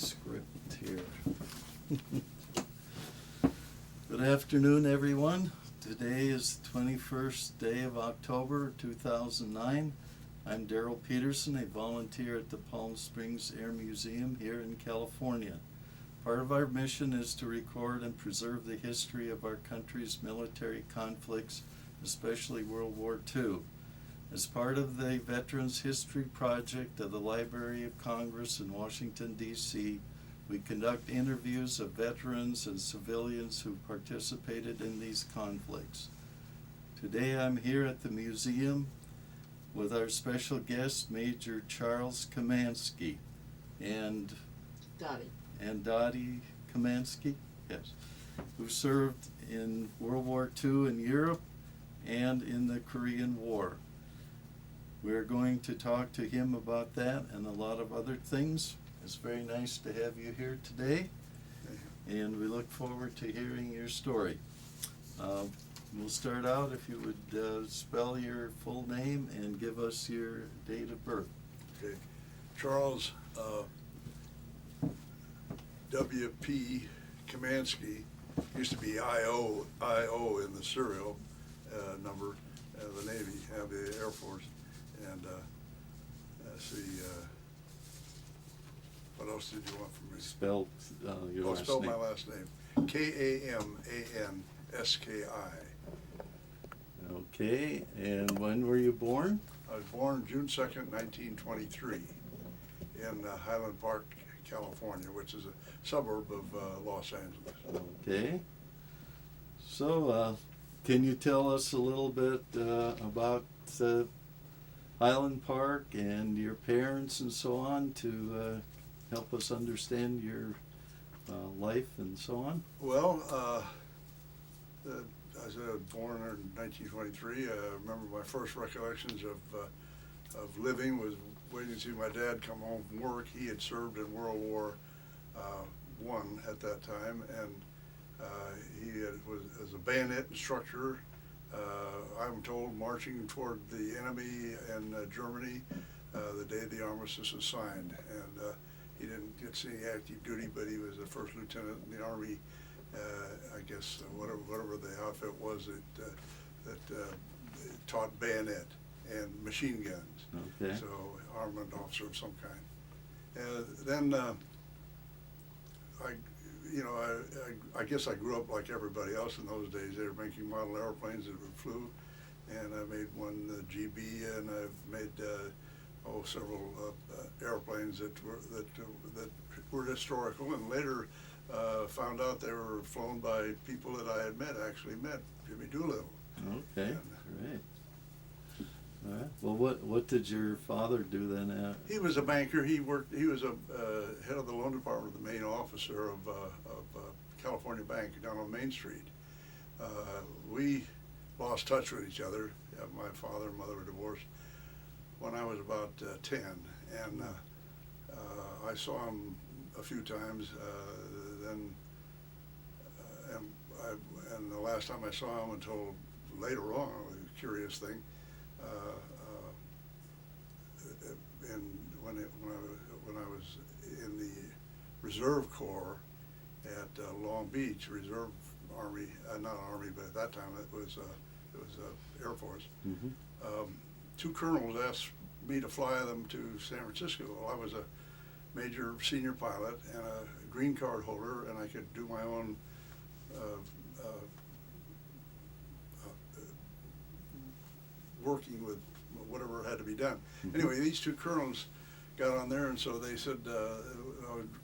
script here. Good afternoon, everyone. Today is the 21st day of October 2009. I'm Darrell Peterson, a volunteer at the Palm Springs Air Museum here in California. Part of our mission is to record and preserve the history of our country's military conflicts, especially World War II. As part of the Veterans History Project of the Library of Congress in Washington, D.C., we conduct interviews of veterans and civilians who participated in these conflicts. Today I'm here at the museum with our special guest, Major Charles Kamanski, and Dottie Kamanski, yes, who served in World War II in Europe and in the Korean War. We're going to talk to him about that and a lot of other things. It's very nice to have you here today, and we look forward to hearing your story. We'll start out if you would spell your full name and give us your date of birth. Okay, Charles W.P. Kamanski, used to be I.O. in the serial number of the Navy, the Air Force, and let's see, what else did you want from me? Spell your last spell name. my last name. Kamanski. Okay, and when were you born? I was born June 2nd, 1923, in Highland Park, California, which is a suburb of Los Angeles. Okay. So, can you tell us a little bit about Highland Park and your parents and so on to help us understand your life and so on? Well, I was born in 1923. I remember my first recollections of living was waiting to see my dad come home from work. He had served in World War I at that time, and he was a bayonet instructor. I'm told marching toward the enemy in Germany the day the armistice was signed, and he didn't get to see any active duty, but he was a first lieutenant in the Army. I guess whatever the outfit was that taught bayonet and machine guns. Okay. So armament officer of some kind. Then I guess I grew up like everybody else in those days. They were making model airplanes that flew, and I made one GB, and I've made several airplanes that were historical, and later found out they were flown by people that I had actually met, Jimmy Doolittle. Okay, great. All right. Well, what did your father do then? He was a banker. He was a head of the loan department, the main officer of California Bank down on Main Street. We lost touch with each other. My father and mother were divorced when I was about 10, and I saw him a few times. And the last time I saw him until later on, a curious thing. And when I was in the Reserve Corps at Long Beach, Reserve Army, not Army, but at that time it was Air Force. Mm-hmm. Two colonels asked me to fly them to San Francisco. Well, I was a major senior pilot and a green card holder, and I could do my own working with whatever had to be done. Mm-hmm. Anyway, these two colonels got on there, and so they said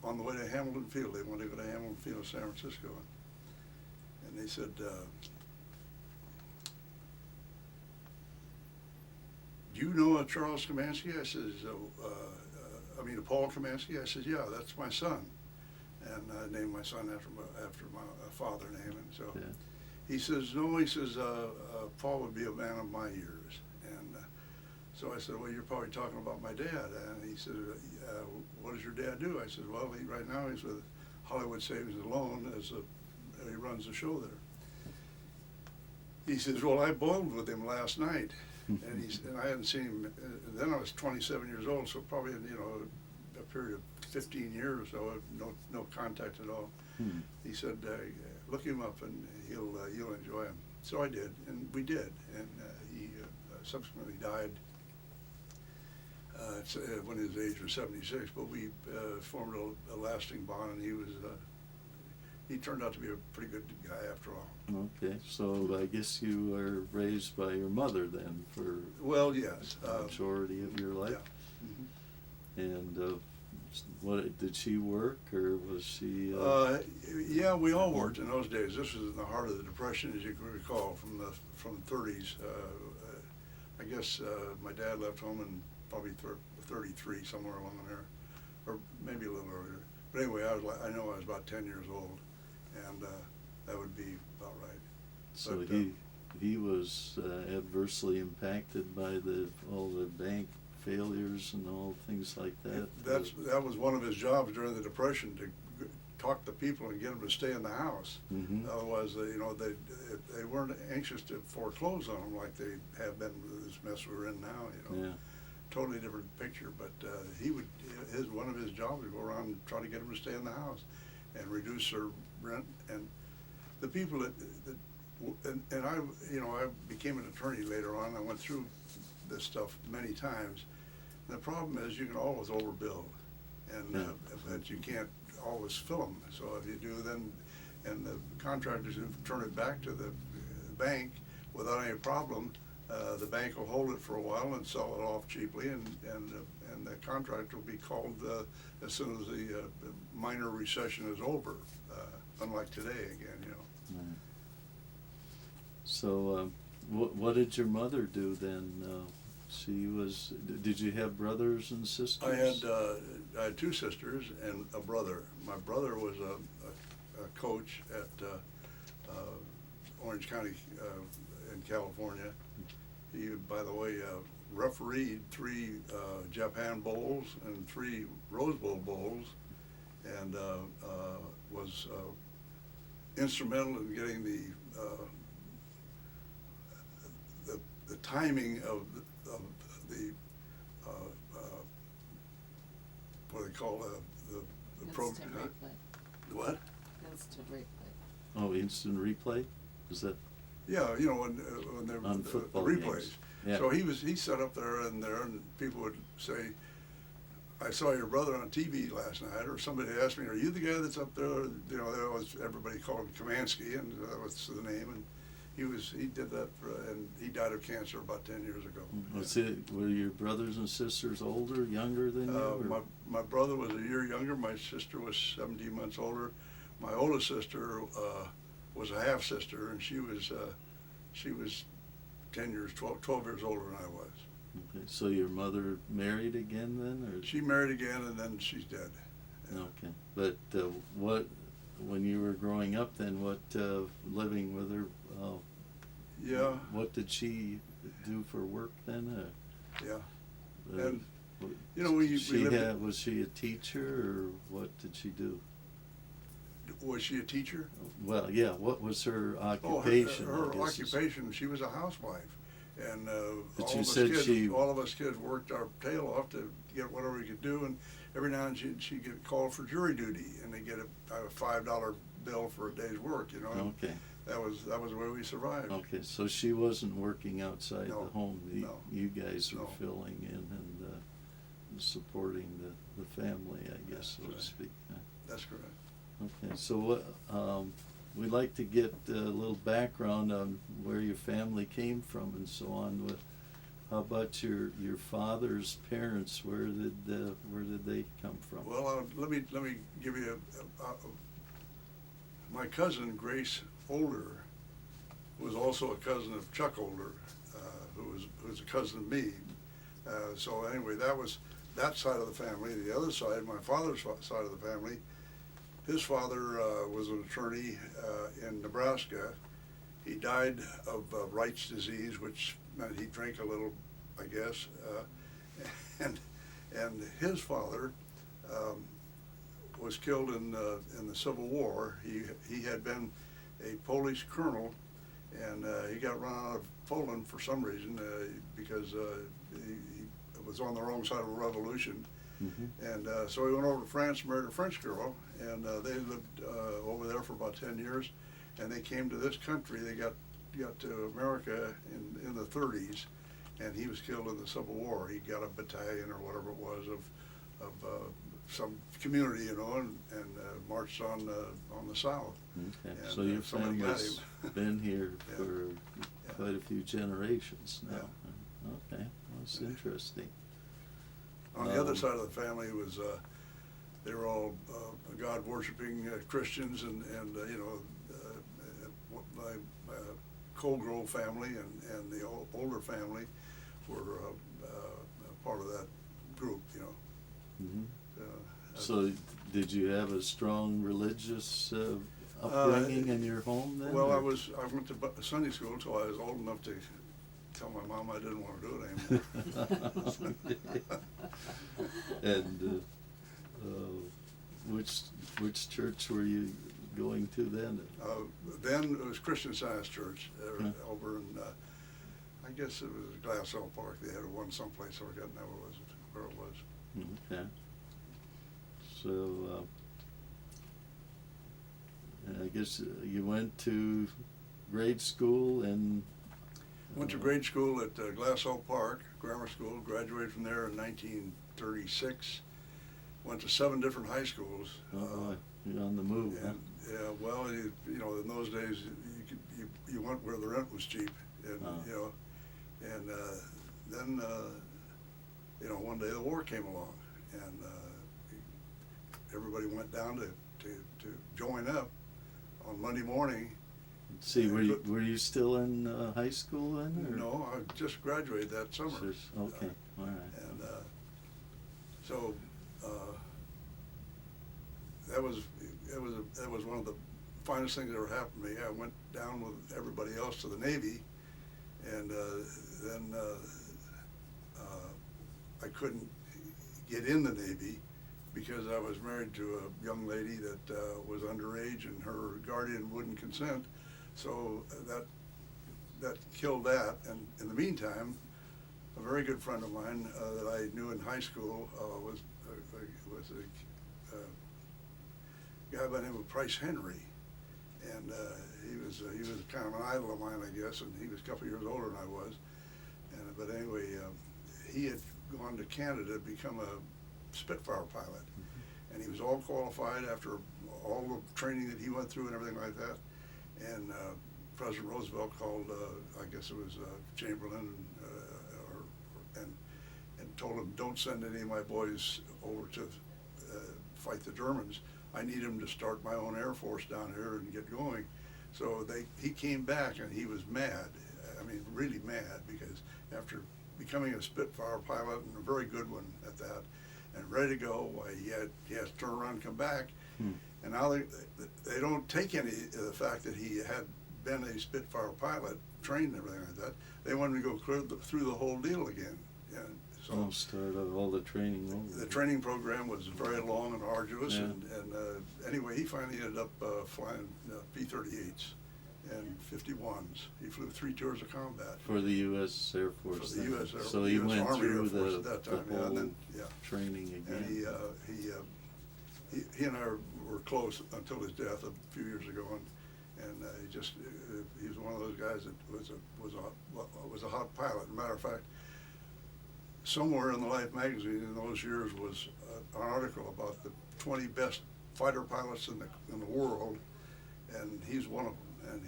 on the way to Hamilton Field, they wanted to go to Hamilton Field, San Francisco, and they said, do you know Charles Kamanski? I says, Paul Kamanski? I says, yeah, that's my son. And I named my son after my father name. And so yeah. He says, no, he says, Paul would be a man of my years. And so I said, well, you're probably talking about my dad. And he said, what does your dad do? I said, well, right now he's with Hollywood Savings and Loan he runs the show there. He says, well, I bowled with him last night. And I hadn't seen him, then I was 27 years old, so probably, a period of 15 years or so, no contact at all. Hmm. He said, look him up and you'll enjoy him. So I did, and we did, and he subsequently died when his age was 76, but we formed a lasting bond, and he turned out to be a pretty good guy after all. Okay, so I guess you were raised by your mother then for Well, yes. the majority of your life? Yeah. And what, did she work, or was she? Yeah, we all worked in those days. This was in the heart of the Depression, as you can recall, from the 30s. I guess my dad left home in probably 33, somewhere along there, or maybe a little earlier. But anyway, I know I was about 10 years old, and that would be about right. So But, he was adversely impacted by all the bank failures and all things like that. That was one of his jobs during the Depression, to talk to people and get them to stay in the house. Mm-hmm. Otherwise, they weren't anxious to foreclose on them like they have been with this mess we're in now. Yeah. Totally different picture. But one of his jobs would go around and try to get them to stay in the house and reduce their rent. And the people and I became an attorney later on. I went through this stuff many times. The problem is you can always overbuild, and but you can't always fill them. So if you do, then and the contractors who turn it back to the bank without any problem, the bank will hold it for a while and sell it off cheaply, and the contractor will be called as soon as the minor recession is over. Unlike today, again, Right. So, what did your mother do then? Did you have brothers and sisters? I had two sisters and a brother. My brother was a coach at Orange County in California. He, by the way, refereed 3 Japan Bowls and 3 Rose Bowl bowls, and was instrumental in getting the timing of the what do they call the program? Instant replay. What? Instant replay. Oh, instant replay? Is that? Yeah, when they're On the football replays. games. Yeah. So he sat up there, and people would say, "I saw your brother on TV last night," or somebody asked me, "Are you the guy that's up there?" Everybody called him Kamanski, and that was the name. And he did that, and he died of cancer about 10 years ago. Were your brothers and sisters older, younger than you? My brother was a year younger. My sister was 17 months older. My oldest sister was a half sister, and she was 12 years older than I was. Okay. So your mother married again then, or? She married again, and then she's dead. Yeah. Okay. But when you were growing up then, living with her, Yeah. what did she do for work then? Yeah. And was she a teacher, or what did she do? Was she a teacher? Well, yeah. What was her Oh, occupation? her I guess occupation. She was a housewife, and But all you of us said kids, all of us kids worked our tail off to get whatever we could do, and every now and then she'd get called for jury duty, and they get a $5 bill for a day's work. Okay. That was the way we survived. Okay, so she wasn't working outside No, the home. no, You guys were no. filling in and supporting the family, I guess, so That's to right. speak. That's correct. Okay, so we'd like to get a little background on where your family came from and so on. How about your father's parents? Where did they come from? Well, let me give you my cousin Grace Older was also a cousin of Chuck Older, who was a cousin of me. So anyway, that was that side of the family. The other side, my father's side of the family, his father was an attorney in Nebraska. He died of Wright's disease, which meant he drank a little, I guess. And his father was killed in the Civil War. He had been a Polish colonel, and he got run out of Poland for some reason because he was on the wrong side of a revolution, Mhm. And so we went over to France, married a French girl, and they lived over there for about 10 years. And they came to this country. They got to America in the 30s, and he was killed in the Civil War. He got a battalion or whatever it was of some community, you know, and marched on the South. Okay, And, so your somebody got family's him. been here Yeah. for Yeah. quite a few generations now. Yeah. Okay, well, that's interesting. On the other Um, side of the family was they were all God-worshiping Christians, and you know, my Cold Grove family and the older family were part of that group, you know. Mhm. Uh, So, did you have a strong religious upbringing in your home then? well, I or- went to Sunday school until I was old enough to tell my mom I didn't want to do it anymore. And which church were you going to then? Then it was Christian Science Church Hmm. over in, I guess it was Glassell Park. They had one someplace, I forgot now where it was. Okay. So, I guess you went to grade school and. Went to grade school at Glassell Park Grammar School, graduated from there in 1936. Went to 7 different high schools. Oh, you're on the move, huh? And, yeah, well, you know, in those days, you went where the rent was cheap, and, you know, and then, you know, one day the war came along, and everybody went down to join up on Monday morning. See, were you still in high school then? Or? No, I just graduated that summer. Okay, all right. And so that was one of the finest things that ever happened to me. I went down with everybody else to the Navy, and then I couldn't get in the Navy because I was married to a young lady that was underage, and her guardian wouldn't consent. So that killed that. And in the meantime, a very good friend of mine that I knew in high school was a guy by the name of Price Henry, and he was kind of an idol of mine, I guess, and he was a couple years older than I was. And but anyway, he had gone to Canada to become a Spitfire pilot, and he was all qualified after all the training that he went through and everything like that. And President Roosevelt called, I guess it was Chamberlain, and told him, don't send any of my boys over to fight the Germans. I need him to start my own Air Force down here and get going. So he came back, and he was mad. I mean, really mad, because after becoming a Spitfire pilot, and a very good one at that, and ready to go, he has to turn around and come back. And now they don't take any of the fact that he had been a Spitfire pilot, trained and everything like that. They want him to go through the whole deal again. And so Start all the training over. the training program was very long and arduous, Yeah. and anyway, he finally ended up flying P-38s and 51s. He flew 3 tours of combat. For the U.S. Air Force. For the then. U.S. Air So he US went Army Air through Force the, at that the time, yeah, whole and then, yeah. training again. And he and I were close until his death a few years ago, and he was one of those guys that was a hot pilot. Matter of fact, somewhere in the Life magazine in those years was an article about the 20 best fighter pilots in the world, and he's one of them. And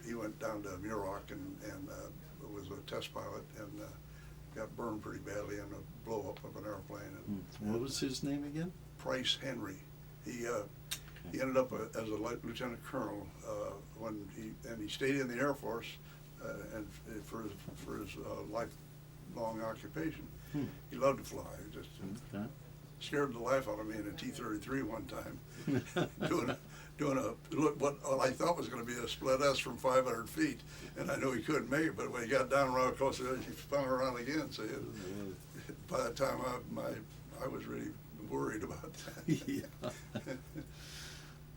he went down to Muroc and was a test pilot, and got burned pretty badly in a blow up of an airplane. And, What was his name again? Price Henry. He ended up as a lieutenant colonel when he stayed in the Air Force and for his lifelong occupation. He loved to fly. He just Okay. scared the life out of me in a T-33 one time, doing what I thought was going to be a split S from 500 feet, and I knew he couldn't make it. But when he got down around close to it, he spun around again. So by the time I was really worried about that. Yeah.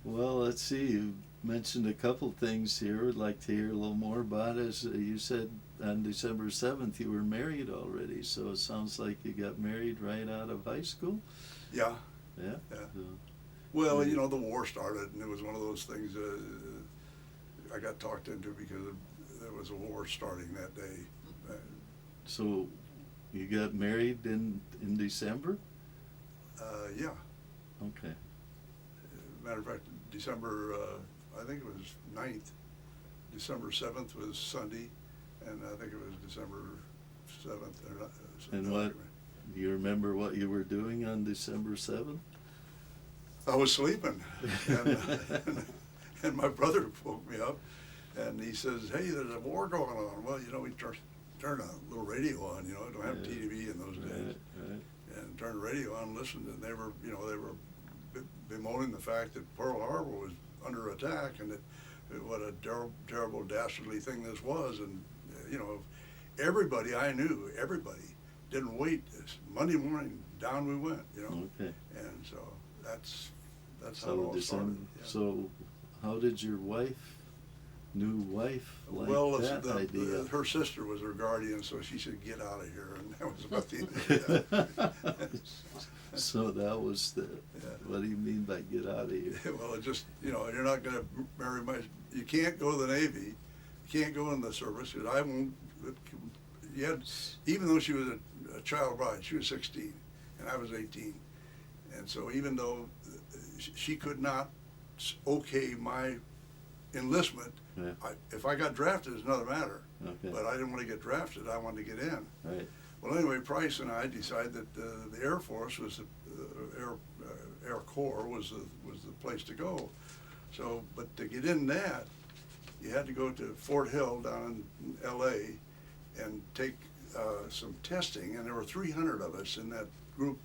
Well, let's see. You mentioned a couple things here. Would like to hear a little more about it. You said on December 7th you were married already, so it sounds like you got married right out of high school? Yeah. Yeah? Yeah. So, Well, you know, the war started, and it was one of those things I got talked into because there was a war starting that day. so you got married in December? Yeah. Okay. Matter of fact, December, I think it was 9th. December 7th was Sunday, and I think it was December 7th. Or not, And what, do you remember what you were doing on December 7th? I was sleeping, and my brother woke me up, and he says, "Hey, there's a war going on." Well, you know, we turned a little radio on. You know, I don't have Yeah. TV in those days, Right. and turned the radio on, and listened, and they were bemoaning the fact that Pearl Harbor was under attack, and that what a terrible, dastardly thing this was, and you know, everybody I knew, everybody didn't wait. Monday morning, down we went. You know, Okay. and so that's how it So all started. Yeah. So how did your new wife like Well, that idea? her sister was her guardian, so she said, "Get out of here," and that was about the end of that. So that was Yeah. what do you mean by get out of here? Well, it just, you know, you're not going to marry you can't go to the Navy, you can't go in the service, because I won't, even though she was a child bride, she was 16, and I was 18, and so even though she could not okay my enlistment, Yeah. if I got drafted, it's another matter. Okay. But I didn't want to get drafted, I wanted to get in. Right. Well, anyway, Price and I decided that the Air Force was Air Corps was the place to go. So, but to get in that, you had to go to Fort Hill down in L.A. and take some testing, and there were 300 of us in that group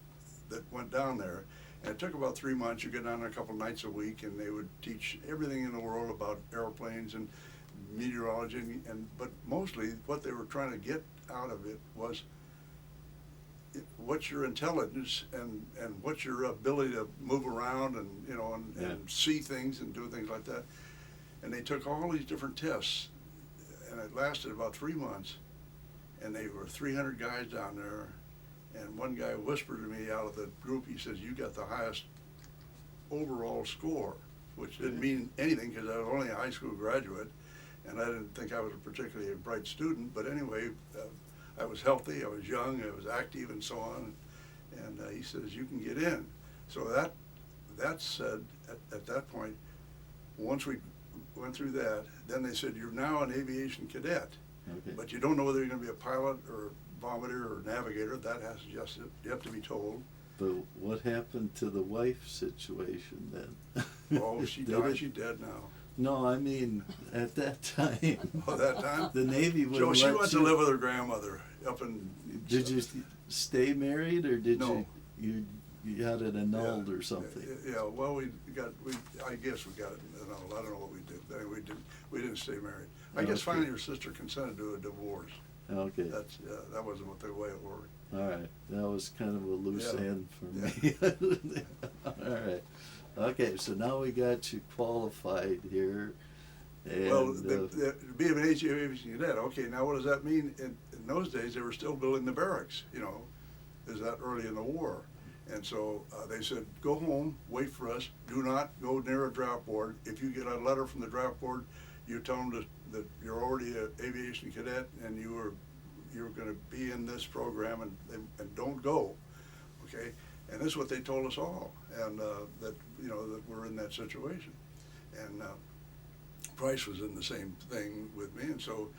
that went down there. And it took about 3 months. You get down there a couple nights a week, and they would teach everything in the world about airplanes and meteorology, but mostly what they were trying to get out of it was what's your intelligence and what's your ability to move around and, you know, and see things and do things like that. And they took all these different tests, and it lasted about 3 months, and they were 300 guys down there, and one guy whispered to me out of the group, he says, "You got the highest overall score," which didn't mean anything because I was only a high school graduate, and I didn't think I was a particularly bright student, but anyway, I was healthy, I was young, I was active, and so on. And he says, "You can get in." So that said, at that point, once we went through that, then they said, "You're now an aviation cadet, Okay. but you don't know whether you're going to be a pilot or vomiter or navigator. That has just yet to be told." But what happened to the wife situation then? Oh, she Did died. it- She's dead now. No, I mean at that time. Oh, that time? The Navy would So she let went you. to live with her grandmother up in. Did you stay married, or did No. you had it annulled or something? Yeah, well, I guess we got it annulled. I don't know what we did. We didn't stay married. I guess Okay. finally her sister consented to a divorce. Okay. That wasn't what the way it worked. All right. That was kind of a loose Yeah. end for me. All right. Okay, so now we got you qualified here. And, Well, to be an aviation cadet, okay, now what does that mean? In those days, they were still building the barracks, you know, is that early in the war. And so they said, "Go home, wait for us, do not go near a draft board. If you get a letter from the draft board, you tell them that you're already an aviation cadet and you're going to be in this program, and don't go," okay? And this is what they told us all, and that, you know, that we're in that situation. And Price was in the same thing with me, and so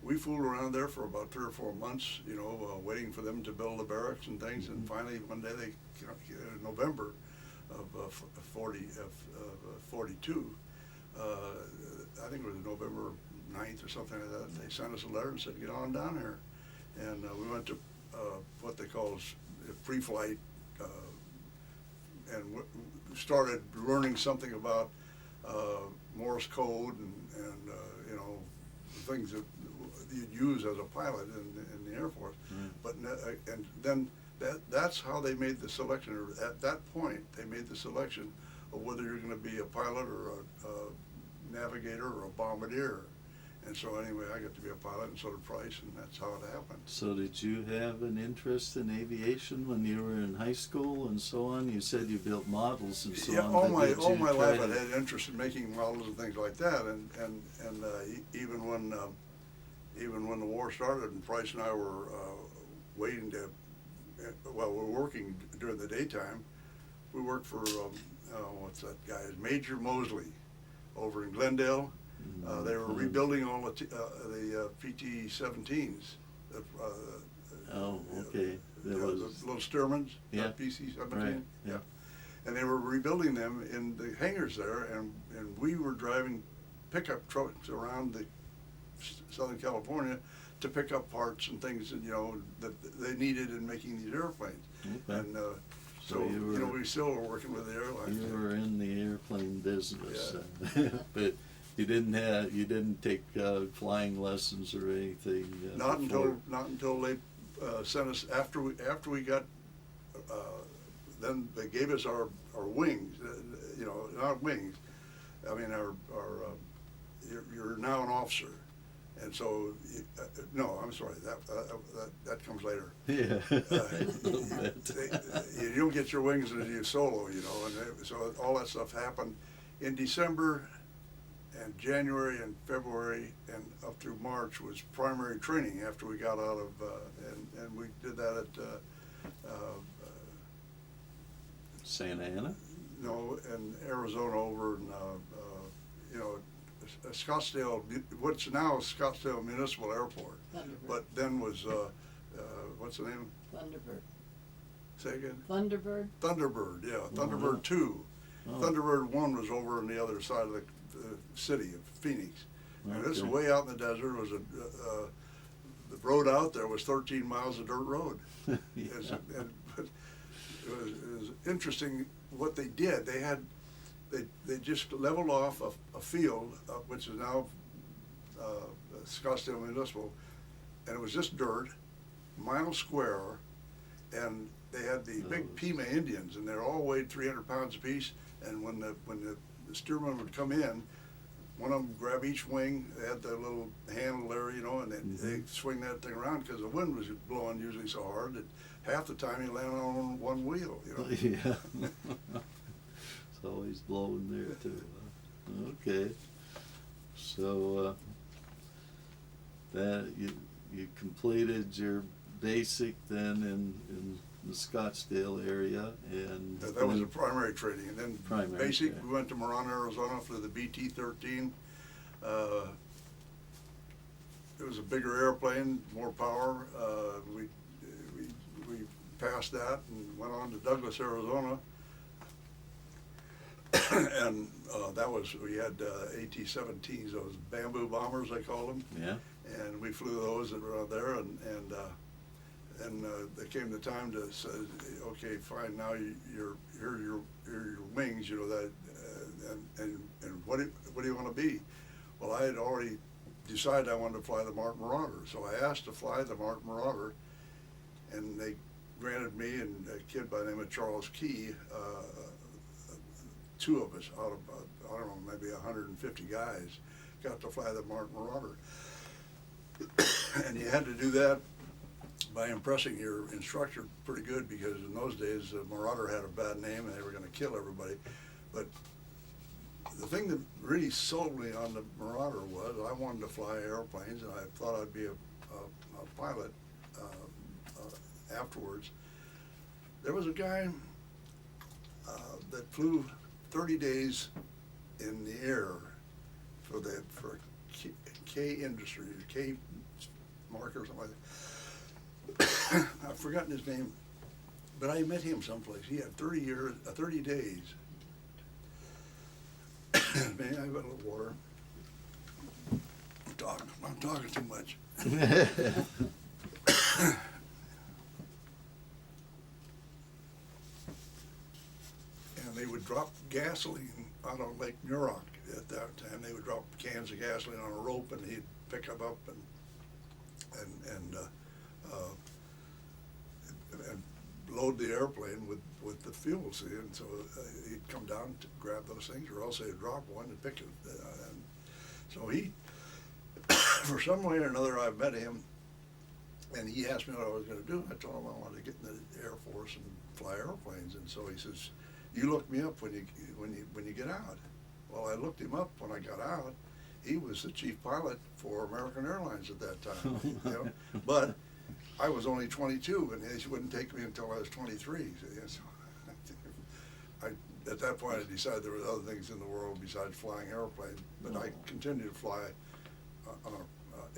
we fooled around there for about 3 or 4 months, you know, waiting for them to build the barracks and things. And finally, one day they, in November of 42, I think it was November 9th or something like that, they sent us a letter and said, "Get on down here." And we went to what they call pre-flight, and started learning something about Morse code and you know, things that you'd use as a pilot in the Air Force. But and then that's how they made the selection. Or at that point, they made the selection of whether you're going to be a pilot or a navigator or a bombardier. And so anyway, I got to be a pilot, and so did Price, and that's how it happened. So did you have an interest in aviation when you were in high school and so on? You said you built models and so Yeah, on. all but did my you try life to- I had interest in making models and things like that, and even when the war started and Price and I were waiting to, well, we were working during the daytime. We worked for what's that guy? Major Mosley over in Glendale. They were rebuilding all the PT-17s. Oh, okay. There The was, little Stearmans, Yeah. PC-17. Right, yeah. And they were rebuilding them in the hangars there, and we were driving pickup trucks around the Southern California to pick up parts and things that, that they needed in making these airplanes. Okay. And So so, you were- we still are working with the airlines. you were in the airplane business, but you didn't take flying lessons or anything. Not before. until they sent us, after we got, then they gave us our wings, not wings, I mean you're now an officer, and so, no, I'm sorry, that comes later. Yeah. A little bit. You don't get your wings until you solo, and so all that stuff happened in December. And January and February and up through March was primary training after we got out of, and we did that at, Santa Ana? no, in Arizona over in, Scottsdale, what's now Scottsdale Municipal Airport, Thunderbird. but then was, what's the name? Thunderbird. Say again? Thunderbird. Thunderbird, yeah, Oh, Thunderbird wow. 2. Oh. Thunderbird 1 was over on the other side of the city of Phoenix. And this is Okay. way out in the desert. It was the road out there was 13 miles of dirt road. Yeah. But it was interesting what they did. They just leveled off a field, which is now Scottsdale Municipal, and it was just dirt, mile square, and they had the big Those. Pima Indians, and they all weighed 300 pounds apiece. And when the steerman would come in, one of them grab each wing. They had the little handle there, and they swing that thing around because the wind was blowing usually so hard that half the time you land on one wheel. Yeah. It's always blowing there too. Huh? Okay. So that you completed your basic then in the Scottsdale area, and That was a primary training, and then Primary, basic. yeah. We went to Marana, Arizona for the BT-13. It was a bigger airplane, more power. We passed that and went on to Douglas, Arizona. And we had AT-17s, those bamboo bombers, they call them. Yeah. And we flew those around there, and there came the time to say, okay, fine, now here are your wings, that, and what do you want to be? Well, I had already decided I wanted to fly the Mark Marauder, so I asked to fly the Mark Marauder, and they granted me and a kid by the name of Charles Key, two of us out of, I don't know, maybe 150 guys, got to fly the Mark Marauder. And you had to do that by impressing your instructor pretty good, because in those days Marauder had a bad name and they were going to kill everybody. But the thing that really sold me on the Marauder was I wanted to fly airplanes, and I thought I'd be a pilot afterwards. There was a guy that flew 30 days in the air for K Industries, K Mark or something like that. I've forgotten his name, but I met him someplace. He had 30 days. May I have a little water? I'm talking too much. And they would drop gasoline out on Lake Muroc at that time. They would drop cans of gasoline on a rope, and he'd pick them up and load the airplane with with the fuel, see, and so he'd come down to grab those things, or else they'd drop one and pick it. And so he, for some way or another, I met him, and he asked me what I was going to do. I told him I wanted to get in the Air Force and fly airplanes, and so he says, "You look me up when you get out." Well, I looked him up when I got out. He was the chief pilot for American Airlines at that time, you know? But I was only 22, and they wouldn't take me until I was 23. So at that point, I decided there were other things in the world besides flying airplanes, but I continued to fly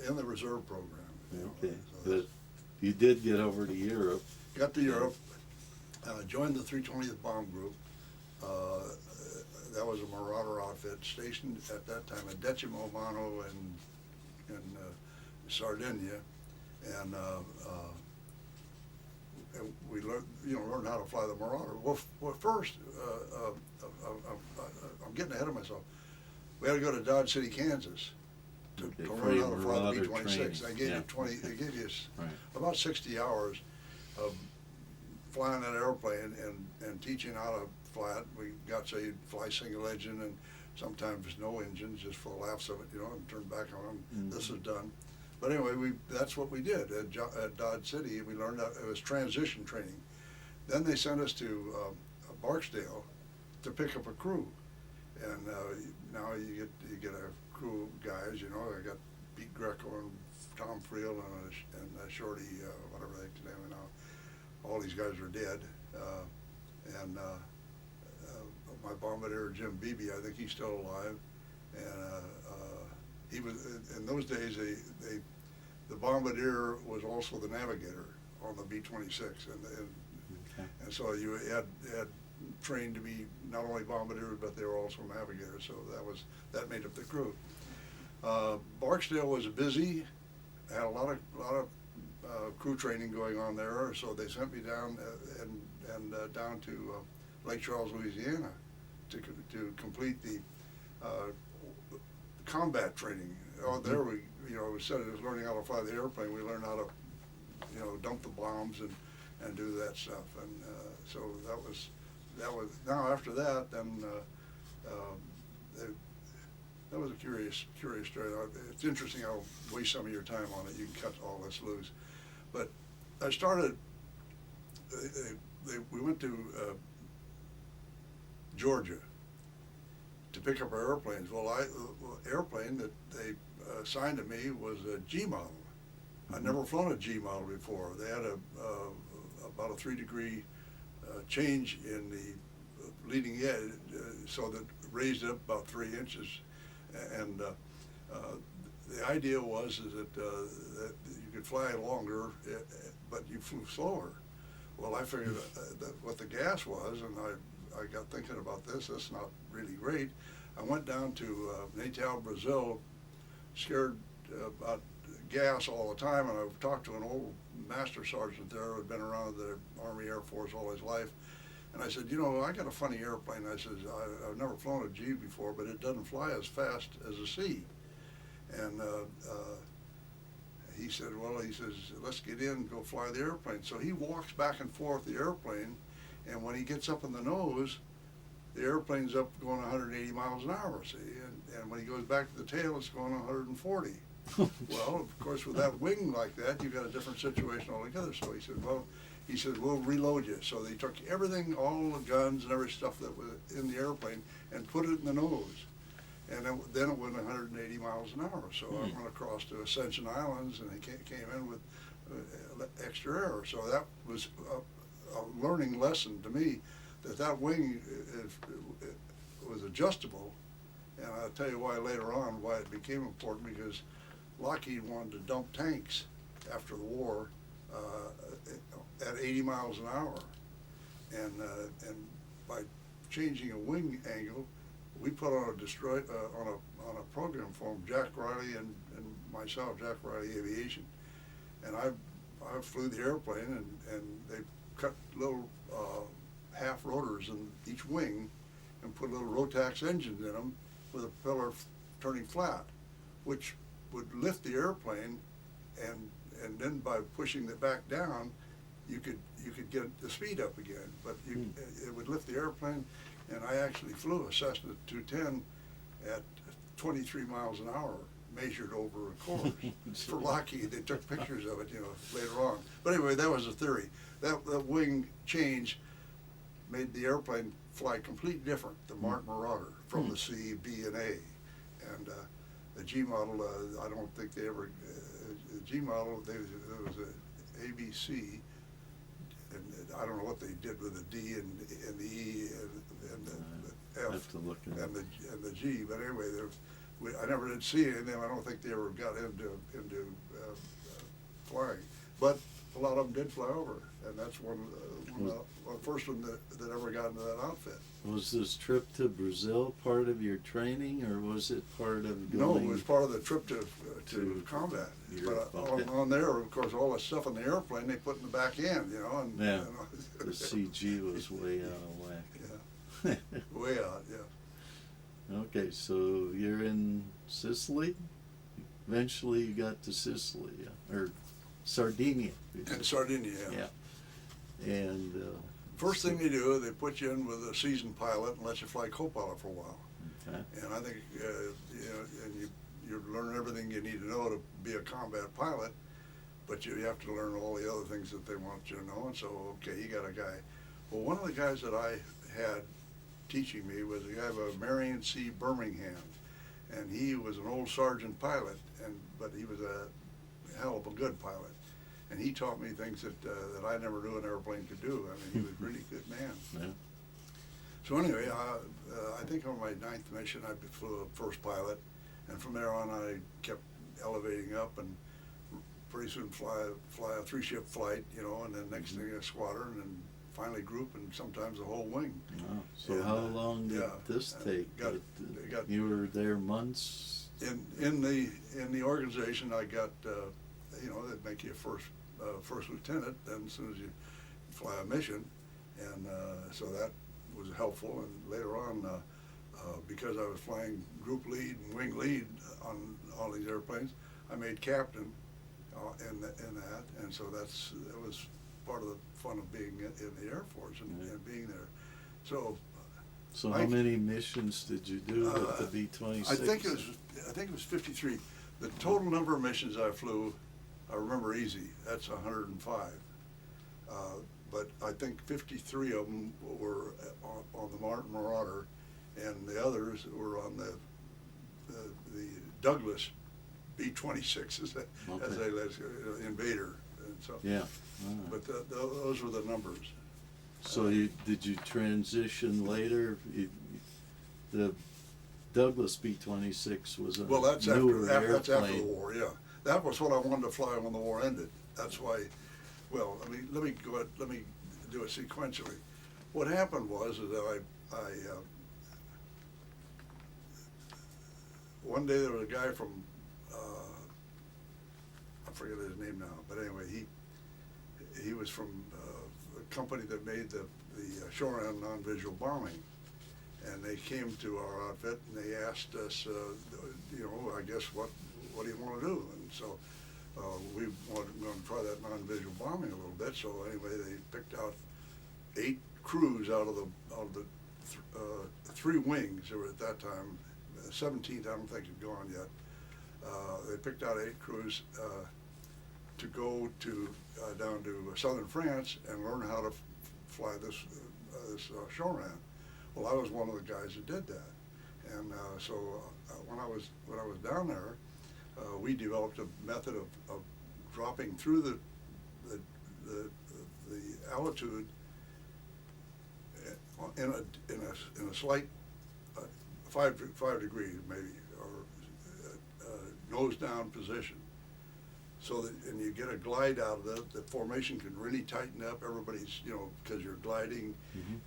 in the reserve program. You know? Okay, So but you did get over to Europe. got to Europe, joined the 320th Bomb Group. That was a Marauder outfit stationed at that time at Decimo Mano in Sardinia, and we learned how to fly the Marauder. Well, first, I'm getting ahead of myself. We had to go to Dodge City, Kansas, to learn how to fly the B-26. They gave you Right. about 60 hours of flying that airplane and teaching how to fly it. We got so you'd fly single engine and sometimes no engine, just for the laughs of it, you know, and turn back on. Mm-hmm. This is done. But anyway, that's what we did at Dodge City. We learned how, it was transition training. Then they sent us to Barksdale to pick up a crew, and now you get a crew of guys. You know, I got Pete Greco and Tom Friel and Shorty, whatever they name it now. All these guys are dead, and my bombardier Jim Beebe, I think he's still alive, and he was in those days. The bombardier was also the navigator on the B-26, and so you had trained to be not only bombardiers, but they were also navigators. So that made up the crew. Barksdale was busy, had a lot of crew training going on there. So they sent me down and down to Lake Charles, Louisiana, to complete the combat training. There we, instead of learning how to fly the airplane, we learned how to, dump the bombs and do that stuff. And so that was. Now after that, then that was a curious story. It's interesting. I'll waste some of your time on it. You can cut all this loose. But I started. We went to Georgia to pick up our airplanes. Well, the airplane that they assigned to me was a G model. I'd never flown a G model before. They had about a 3-degree change in the leading edge, so that raised it up about 3 inches. And the idea was that you could fly longer, but you flew slower. Well, I figured what the gas was, and I got thinking about this. That's not really great. I went down to Natal, Brazil, scared about gas all the time, and I talked to an old master sergeant there who had been around the Army Air Force all his life. And I said, I got a funny airplane. I said, I've never flown a G before, but it doesn't fly as fast as a C. And he said, let's get in and go fly the airplane. So he walks back and forth the airplane, and when he gets up in the nose, the airplane's up going 180 miles an hour, see? And when he goes back to the tail, it's going 140. Well, of course, with that wing like that, you've got a different situation altogether. So he said, we'll reload you. So they took everything, all the guns and every stuff that was in the airplane, and put it in the nose. And then it went 180 miles an hour. So I went across to Ascension Islands, and they came in with extra air. So that was a learning lesson to me, that wing was adjustable. And I'll tell you why later on, why it became important, because Lockheed wanted to dump tanks after the war at 80 miles an hour. And by changing a wing angle, we put on a program for them, Jack Riley and myself, Jack Riley Aviation. And I flew the airplane, and they cut little half rotors in each wing and put little Rotax engines in them with a propeller turning flat, which would lift the airplane, and then by pushing it back down, you could you could get the speed up again, but it would lift the airplane, and I actually flew a Cessna 210 at 23 miles an hour, measured over a course. For Lockheed, they took pictures of it, later on. But anyway, that was the theory. That wing change made the airplane fly completely different, the Martin Marauder, from the C, B, and A. And the G model, I don't think they ever, the G model, there was a ABC, and I don't know what they did with the D and the E and the F have to look it up. and the G. But anyway, I never did see any of them. I don't think they ever got into flying. But a lot of them did fly over, and that's one of the first one that ever got into that outfit. Was this trip to Brazil part of your training, or was it part of No, going? it was part of the trip to combat. Europe, But okay. on there, of course, all the stuff on the airplane they put in the back end, and Yeah. The CG was way out of whack. Yeah, way out. Yeah. Okay, so you're in Sicily? Eventually you got to Sicily, or Sardinia. And Sardinia. Yeah. Yeah. And First thing they do, they put you in with a seasoned pilot and let you fly co-pilot for a while. okay. And I think and you learn everything you need to know to be a combat pilot, but you have to learn all the other things that they want you to know. And so, okay, you got a guy. Well, one of the guys that I had teaching me was a guy by Marion C. Birmingham, and he was an old sergeant pilot, but he was a hell of a good pilot. And he taught me things that I never knew an airplane could do. I mean, he was a really good man. Yeah. So anyway, I think on my 9th mission I flew a first pilot, and from there on I kept elevating up, and pretty soon fly a 3-ship flight, and then next thing a squadron, and finally group, and sometimes the whole wing. Wow. So And, how long did yeah, this take? You were there months? In the organization, I got they'd make you a first lieutenant then as soon as you fly a mission, and so that was helpful. And later on, because I was flying group lead and wing lead on all these airplanes, I made captain in that, and so that was part of the fun of being in the Air Force and being there. So how many missions did you do with the B-26? I think it was 53. The total number of missions I flew, I remember easy. That's 105. But I think 53 of them were on the Martin Marauder, and the others were on the Douglas B-26 as they Invader. And so, yeah. But those were the numbers. So did you transition later? The Douglas B-26 was a newer airplane. That's after the war, yeah. That was what I wanted to fly when the war ended. That's why. Well, let me do it sequentially. What happened was that one day there was a guy from I forget his name now, but anyway, he was from a company that made the shore-end non-visual bombing, and they came to our outfit and they asked us, I guess what do you want to do? And so we wanted to try that non-visual bombing a little bit. So anyway, they picked out 8 crews out of the 3 wings. There were at that time, 17th I don't think had gone yet. They picked out 8 crews to go down to southern France and learn how to fly this shore-end. Well, I was one of the guys that did that, and so when I was down there, we developed a method of dropping through the altitude in a slight 5 degrees maybe, or nose down position. So that, and you get a glide out of it, the formation can really tighten up. Everybody's, because you're gliding,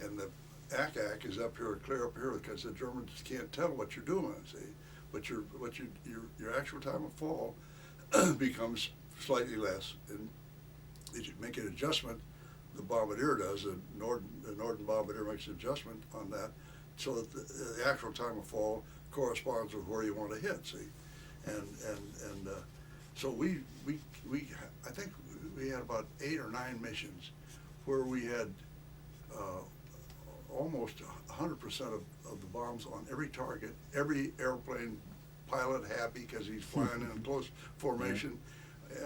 and the ack is up here, clear up here, because the Germans can't tell what you're doing, see. But your actual time of fall becomes slightly less, and as you make an adjustment, the bombardier does. The Northern bombardier makes an adjustment on that, so that the actual time of fall corresponds with where you want to hit. See, and so I think we had about 8 or 9 missions where we had almost 100% of the bombs on every target, every airplane pilot happy because he's flying in close formation,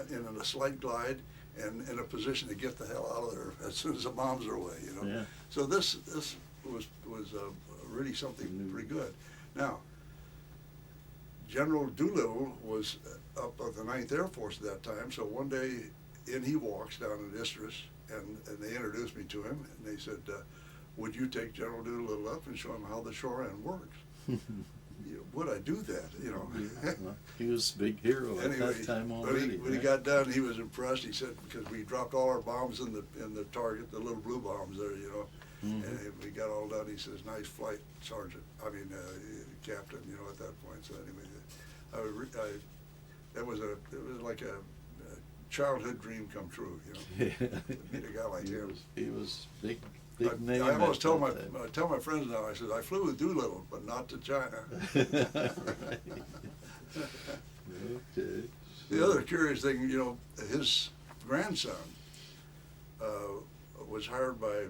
in a slight glide, and in a position to get the hell out of there as soon as the bombs are away. You know. Yeah. So this was really something pretty good. Now, General Doolittle was up at the 9th Air Force at that time, so one day in he walks down in Istres, and they introduced me to him, and they said, would you take General Doolittle up and show him how the shore end works? Would I do that, you know? Well, he was a big hero at Anyway, that time already. when he got done, he was impressed. He said, because we dropped all our bombs in the target, the little blue bombs there, you know. And we got all done. He says, "Nice flight, Sergeant." I mean, Captain. You know, at that point. So anyway, it was like a childhood dream come true. You know, to meet a guy like him. He was big name. I always at tell that my time. friends now. I said, I flew with Doolittle, but not to China. Okay. The other curious thing, you know, his grandson was hired by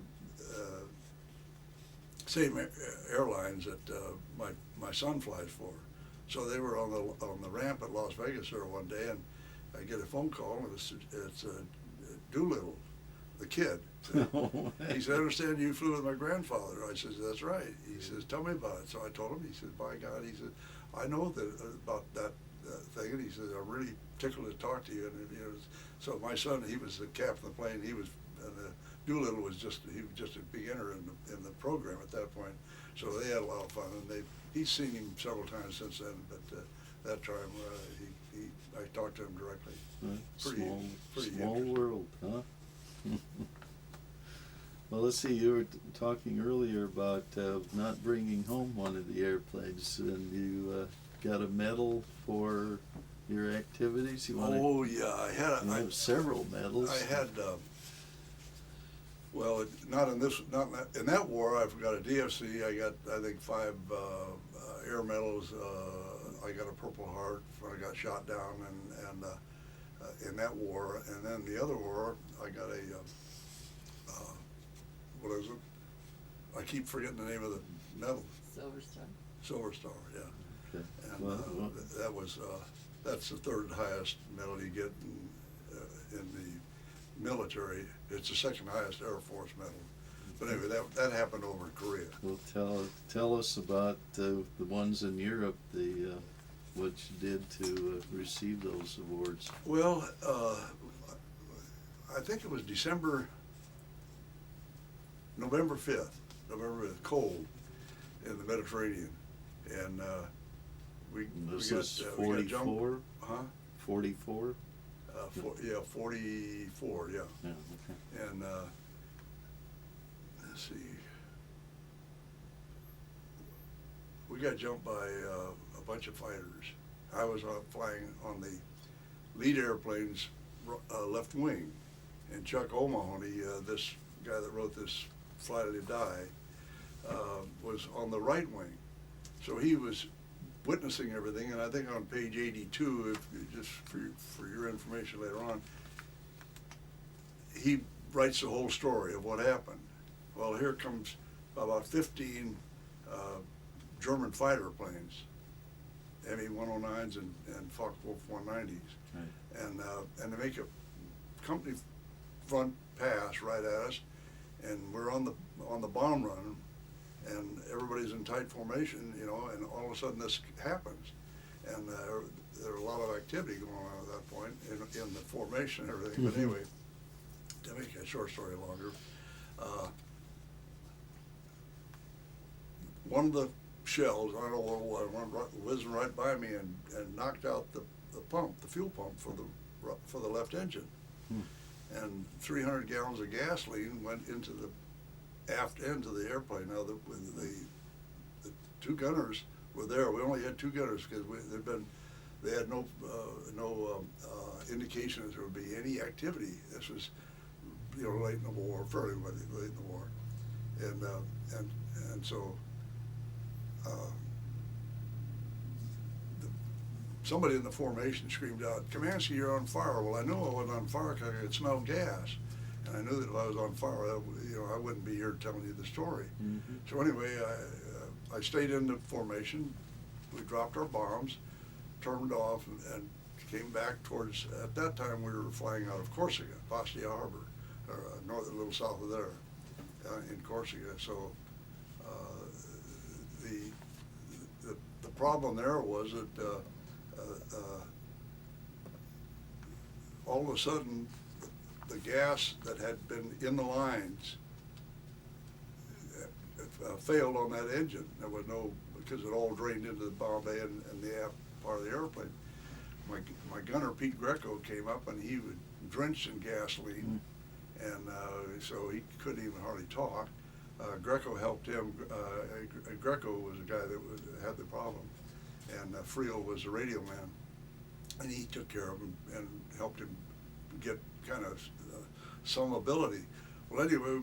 same airlines that my son flies for. So they were on the ramp at Las Vegas there one day, and I get a phone call, and it's Doolittle, the kid. He said, "I understand you flew with my grandfather." I said, "That's right." He says, "Tell me about it." So I told him. He said, "By God," he said, "I know about that thing." And he said, "I'm really tickled to talk to you." And you know, so my son, he was the captain of the plane. He was, Doolittle was just a beginner in the program at that point. So they had a lot of fun, and he's seen him several times since then. But that time, I talked to him directly. Pretty Small world, huh? Well, let's see, you were talking earlier about not bringing home one of the airplanes, and you got a medal for your activities. You have several medals. I had, well, not in that war. I've got a DFC. I got, I think, 5 air medals. I got a Purple Heart when I got shot down, and in that war. And then the other war, I got a what is it? I keep forgetting the name of the medal. Silver Star. Silver Star, yeah. Okay. And that's the 3rd highest medal you get in the military. It's the 2nd highest Air Force medal. But anyway, that happened over in Korea. Well, tell us about the ones in Europe, what you did to receive those awards. Well, I think it was November 5th, cold in the Mediterranean, and we was got 44? Huh? 44? 44, yeah. Yeah, okay. And let's see, we got jumped by a bunch of fighters. I was flying on the lead airplane's left wing, and Chuck O'Mahony, this guy that wrote this Fly to Die, was on the right wing. So he was witnessing everything, and I think on page 82, if you just for your information later on, he writes the whole story of what happened. Well, here comes about 15 German fighter planes, ME-109s and Focke-Wulf 190s, right. And they make a company front pass right at us, and we're on the bomb run, and everybody's in tight formation, you know, and all of a sudden this happens, and there are a lot of activity going on at that point in the formation and everything. But anyway, to make a short story longer, one of the shells, I don't know what it was, whizzing right by me and knocked out the fuel pump for the left engine. And 300 gallons of gasoline went into the aft end of the airplane. Now, the 2 gunners were there. We only had 2 gunners because they had no indication that there would be any activity. This was, you know, late in the war, fairly late in the war, and so somebody in the formation screamed out, "Kamanski, you're on fire." Well, I knew I wasn't on fire because I could smell gas. And I knew that if I was on fire, I wouldn't be here telling you the story. Mm-hmm. So anyway, I stayed in the formation. We dropped our bombs, turned off, and came back towards, at that time we were flying out of Corsica, Bastia Harbor, north, a little south of there, in Corsica. So the problem there was that all of a sudden the gas that had been in the lines failed on that engine. There was no, because it all drained into the bomb bay and the aft part of the airplane. My gunner, Pete Greco, came up and he was drenched in gasoline, and so he couldn't even hardly talk. Greco helped him. Greco was the guy that had the problem, and Friel was the radio man, and he took care of him and helped him get kind of some ability. Well, anyway,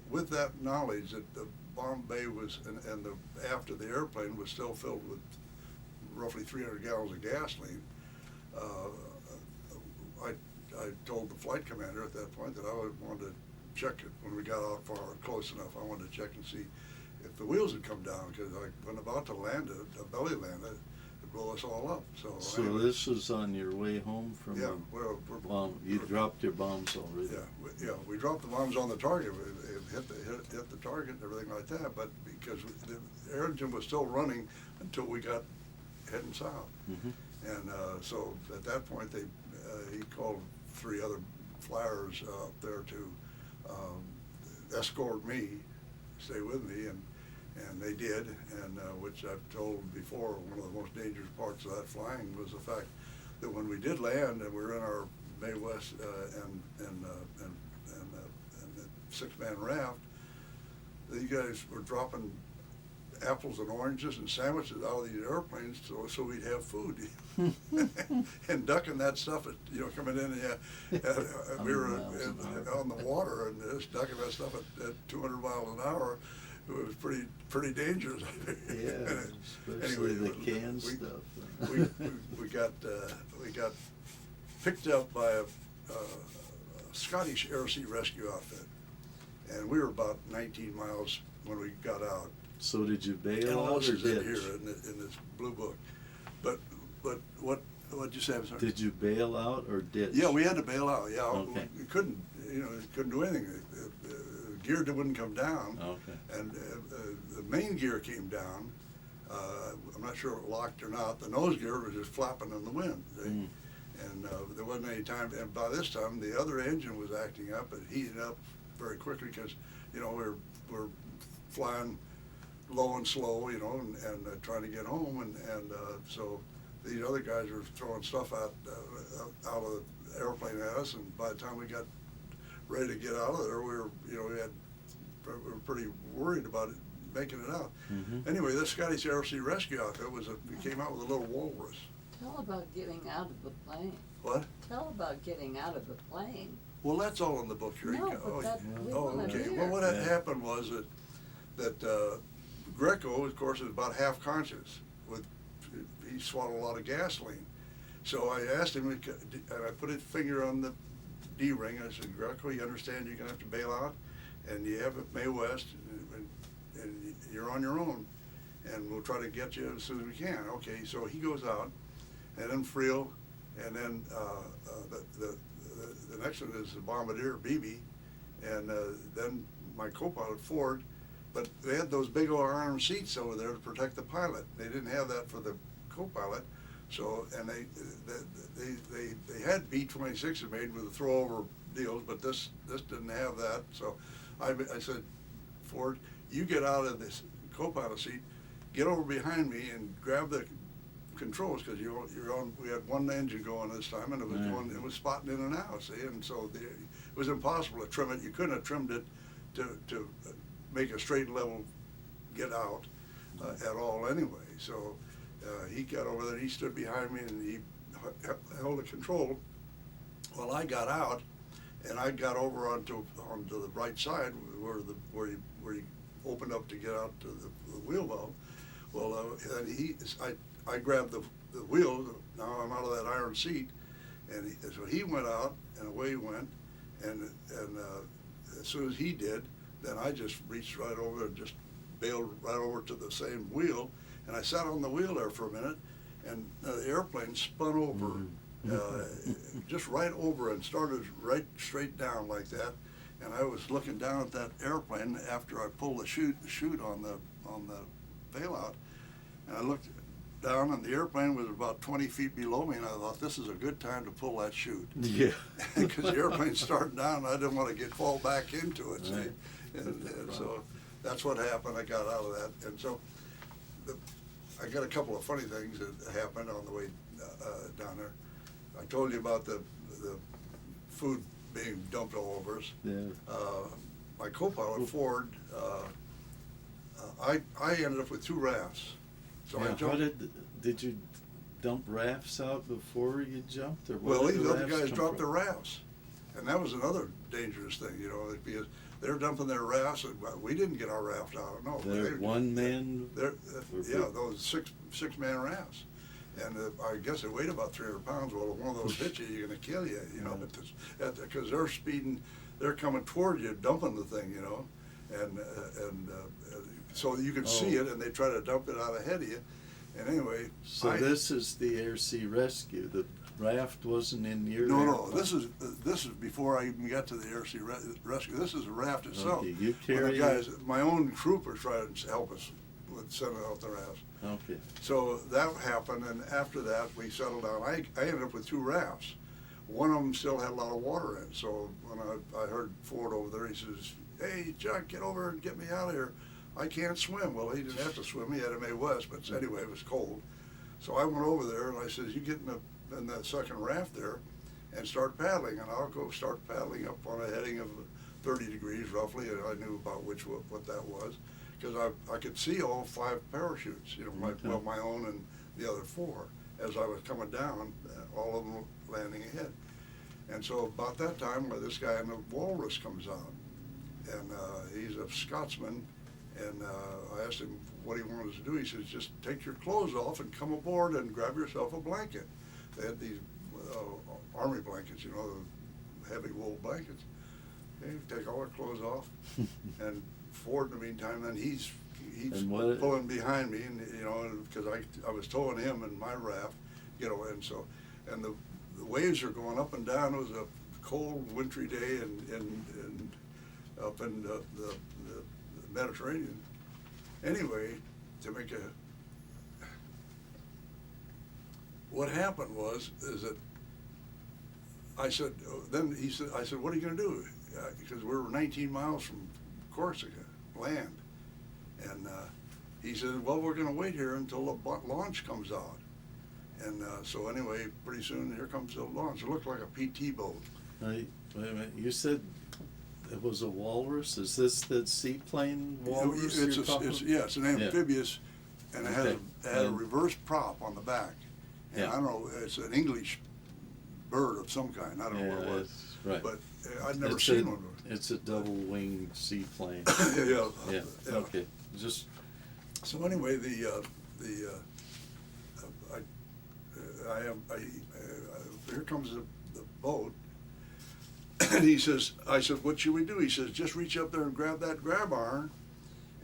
with that knowledge that the bomb bay was, and the aft of the airplane was still filled with roughly 300 gallons of gasoline, I told the flight commander at that point that I wanted to check it when we got out far close enough. I wanted to check and see if the wheels had come down, because when about to land it, a belly land, it'd blow us all up. So anyway, this was on your way home from you dropped your bombs already. We dropped the bombs on the target. It hit the target and everything like that, but because the air engine was still running until we got heading south. Mm-hmm. And so at that point, he called 3 other flyers up there to escort me, stay with me, and they did. And which I've told before, one of the most dangerous parts of that flying was the fact that when we did land and we were in our May West and the 6-man raft, these guys were dropping apples and oranges and sandwiches out of these airplanes so we'd have food. And ducking that stuff, coming in, we were on the water and just ducking that stuff at 200 miles an hour. It was pretty dangerous. Yeah, especially anyway, the canned stuff. we got picked up by a Scottish air sea rescue outfit, and we were about 19 miles when we got out. So did you bail And all out this or is in ditch? here in this blue book. But what'd you say? I'm sorry. Did you bail out or ditch? Yeah, we had to bail out. Yeah, Okay. we couldn't do anything. The gear wouldn't come down. Okay. And the main gear came down. I'm not sure it locked or not. The nose gear was just flapping in the wind. And there wasn't any time. And by this time, the other engine was acting up. It heated up very quickly because we're flying low and slow, and trying to get home, and so these other guys were throwing stuff out of the airplane at us, and by the time we got ready to get out of there, we were pretty worried about it making it out. Mm-hmm. Anyway, this Scottish Air Sea Rescue outfit we came out with a little walrus. Tell about getting out of the plane. What? Tell about getting out of the plane. Well, that's all in the book here. No, but that, we wanna okay. hear. Well, what had happened was that Greco, of course, is about half conscious. He swallowed a lot of gasoline. So I asked him, and I put his finger on the D-ring. I said, Greco, you understand you're going to have to bail out? And you have it May West, and you're on your own. And we'll try to get you as soon as we can. Okay, so he goes out, and then Friel, and then the next one is the Bombardier, BB, and then my co-pilot, Ford. But they had those big old arm seats over there to protect the pilot. They didn't have that for the co-pilot. So, and they had B-26s made with the throwover deals, but this didn't have that. So I said, Ford, you get out of this co-pilot seat, get over behind me and grab the controls, because you're on. We had one engine going this time, and it was spotting in and out. See, and so it was impossible to trim it. You couldn't have trimmed it to make a straight and level get out at all anyway. So he got over there, he stood behind me, and he held the control. Well, I got out, and I got over onto the right side where he opened up to get out to the wheel valve. Well, I grabbed the wheel. Now I'm out of that iron seat, and so he went out, and away he went. And as soon as he did, then I just reached right over and just bailed right over to the same wheel, and I sat on the wheel there for a minute, and the airplane spun over, just right over and started right straight down like that. And I was looking down at that airplane after I pulled the chute on the bailout, and I looked down, and the airplane was about 20 feet below me, and I thought, this is a good time to pull that chute. Yeah. Because the airplane's starting down, and I didn't want to fall back into it, see? Right. And so that's what happened. I got out of that. And so I got a couple of funny things that happened on the way down there. I told you about the food being dumped all over us. Yeah. My co-pilot, Ford, I ended up with 2 rafts. So I Now, jumped. how did you dump rafts out before you jumped, or where Well, did these the other rafts guys come dropped from? their rafts. And that was another dangerous thing, because they're dumping their rafts, and we didn't get our raft out, no. They're one-man? They're, yeah, those six-man rafts. And I guess they weighed about 300 pounds. Well, if one of those hits you, you're gonna kill you, because they're speeding, they're coming toward you, dumping the thing, and so you can see it, and they try to dump it out ahead of you. And anyway. So this is the air sea rescue. The raft wasn't in your No, airplane. this is before I even got to the air sea rescue. This is the raft itself. Okay, you When carry. the guys, my own troopers tried to help us with sending out the rafts. Okay. So that happened, and after that we settled down. I ended up with 2 rafts. One of them still had a lot of water in it. So when I heard Ford over there, he says, "Hey, Chuck, get over and get me out of here. I can't swim." Well, he didn't have to swim. He had a May West, but anyway, it was cold. So I went over there, and I says, "You get in the second raft there and start paddling," and I'll go start paddling up on a heading of 30 degrees roughly, and I knew about what that was, because I could see all 5 parachutes, my own and the other 4, as I was coming down, all of them landing ahead. And so about that time, this guy in the Walrus comes out, and he's a Scotsman, and I asked him what he wanted us to do. He says, "Just take your clothes off and come aboard and grab yourself a blanket." They had these army blankets, the heavy wool blankets. Okay, take all our clothes off, and Ford, in the meantime, then he's pulling behind me, and because I was towing him in my raft, and so, and the waves are going up and down. It was a cold, wintry day, and up in the Mediterranean. Anyway, what happened is that I said, I said, "What are you going to do?" Because we were 19 miles from Corsica, land. And he said, "Well, we're going to wait here until the launch comes out." And so anyway, pretty soon here comes the launch. It looked like a PT boat. Wait a minute. You said it was a Walrus? Is this the seaplane Walrus you're talking about? It's an amphibious, and it has a reverse prop on the back. And Yeah. I don't know, it's an English bird of some kind. I don't know what it was. Right. But I'd never seen one. It's a double-winged seaplane. Yeah. Okay. Just. So anyway, here comes the boat, and I said, "What should we do?" He says, "Just reach up there and grab that grab iron,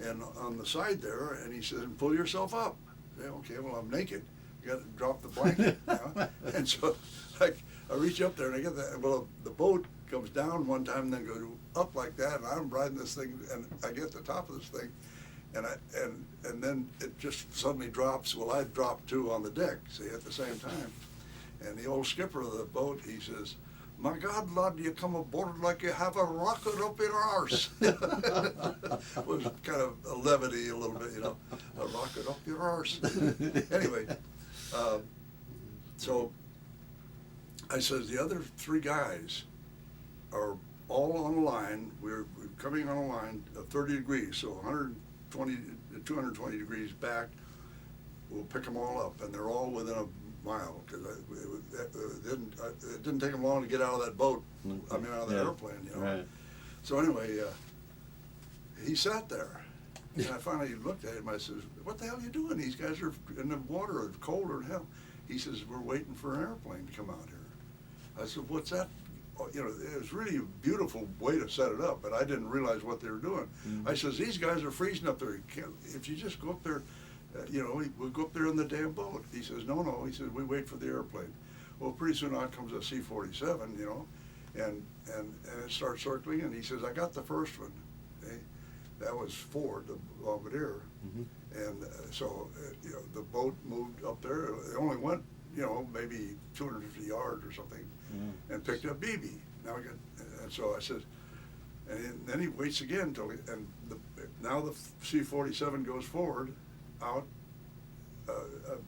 and on the side there," and he says, "and pull yourself up." I say, "Okay, well, I'm naked. You got to drop the blanket." And so I reach up there, and I get that. Well, the boat comes down one time and then goes up like that, and I'm riding this thing, and I get to the top of this thing, and then it just suddenly drops. Well, I dropped too on the deck, see, at the same time. And the old skipper of the boat, he says, "My God, lad, you come aboard like you have a rocket up your arse." It was kind of a levity a little bit, a rocket up your arse. Anyway, so I says, the other 3 guys are all on a line. We're coming on a line of 30 degrees, so 220 degrees back. We'll pick them all up, and they're all within a mile, because it didn't take them long to get out of that boat. I mean, out of the airplane, Right. So anyway, he sat there, and I finally looked at him. I says, "What the hell are you doing? These guys are in the water. It's colder than hell." He says, "We're waiting for an airplane to come out here." I said, "What's that you know, it was really a beautiful way to set it up, but I didn't realize what they were doing. I says, these guys are freezing up there. If you just go up there, you know, we'll go up there in the damn boat. He says, no. He says, we wait for the airplane. Well, pretty soon on comes a C-47, you know, and it starts circling, and he says, I got the first one. Okay? That was Ford, the Bombardier. And so, you know, the boat moved up there. It only went, you know, maybe 250 yards or something, and picked up BB. Now we got, and so I said, and then he waits again until, now the C-47 goes forward, out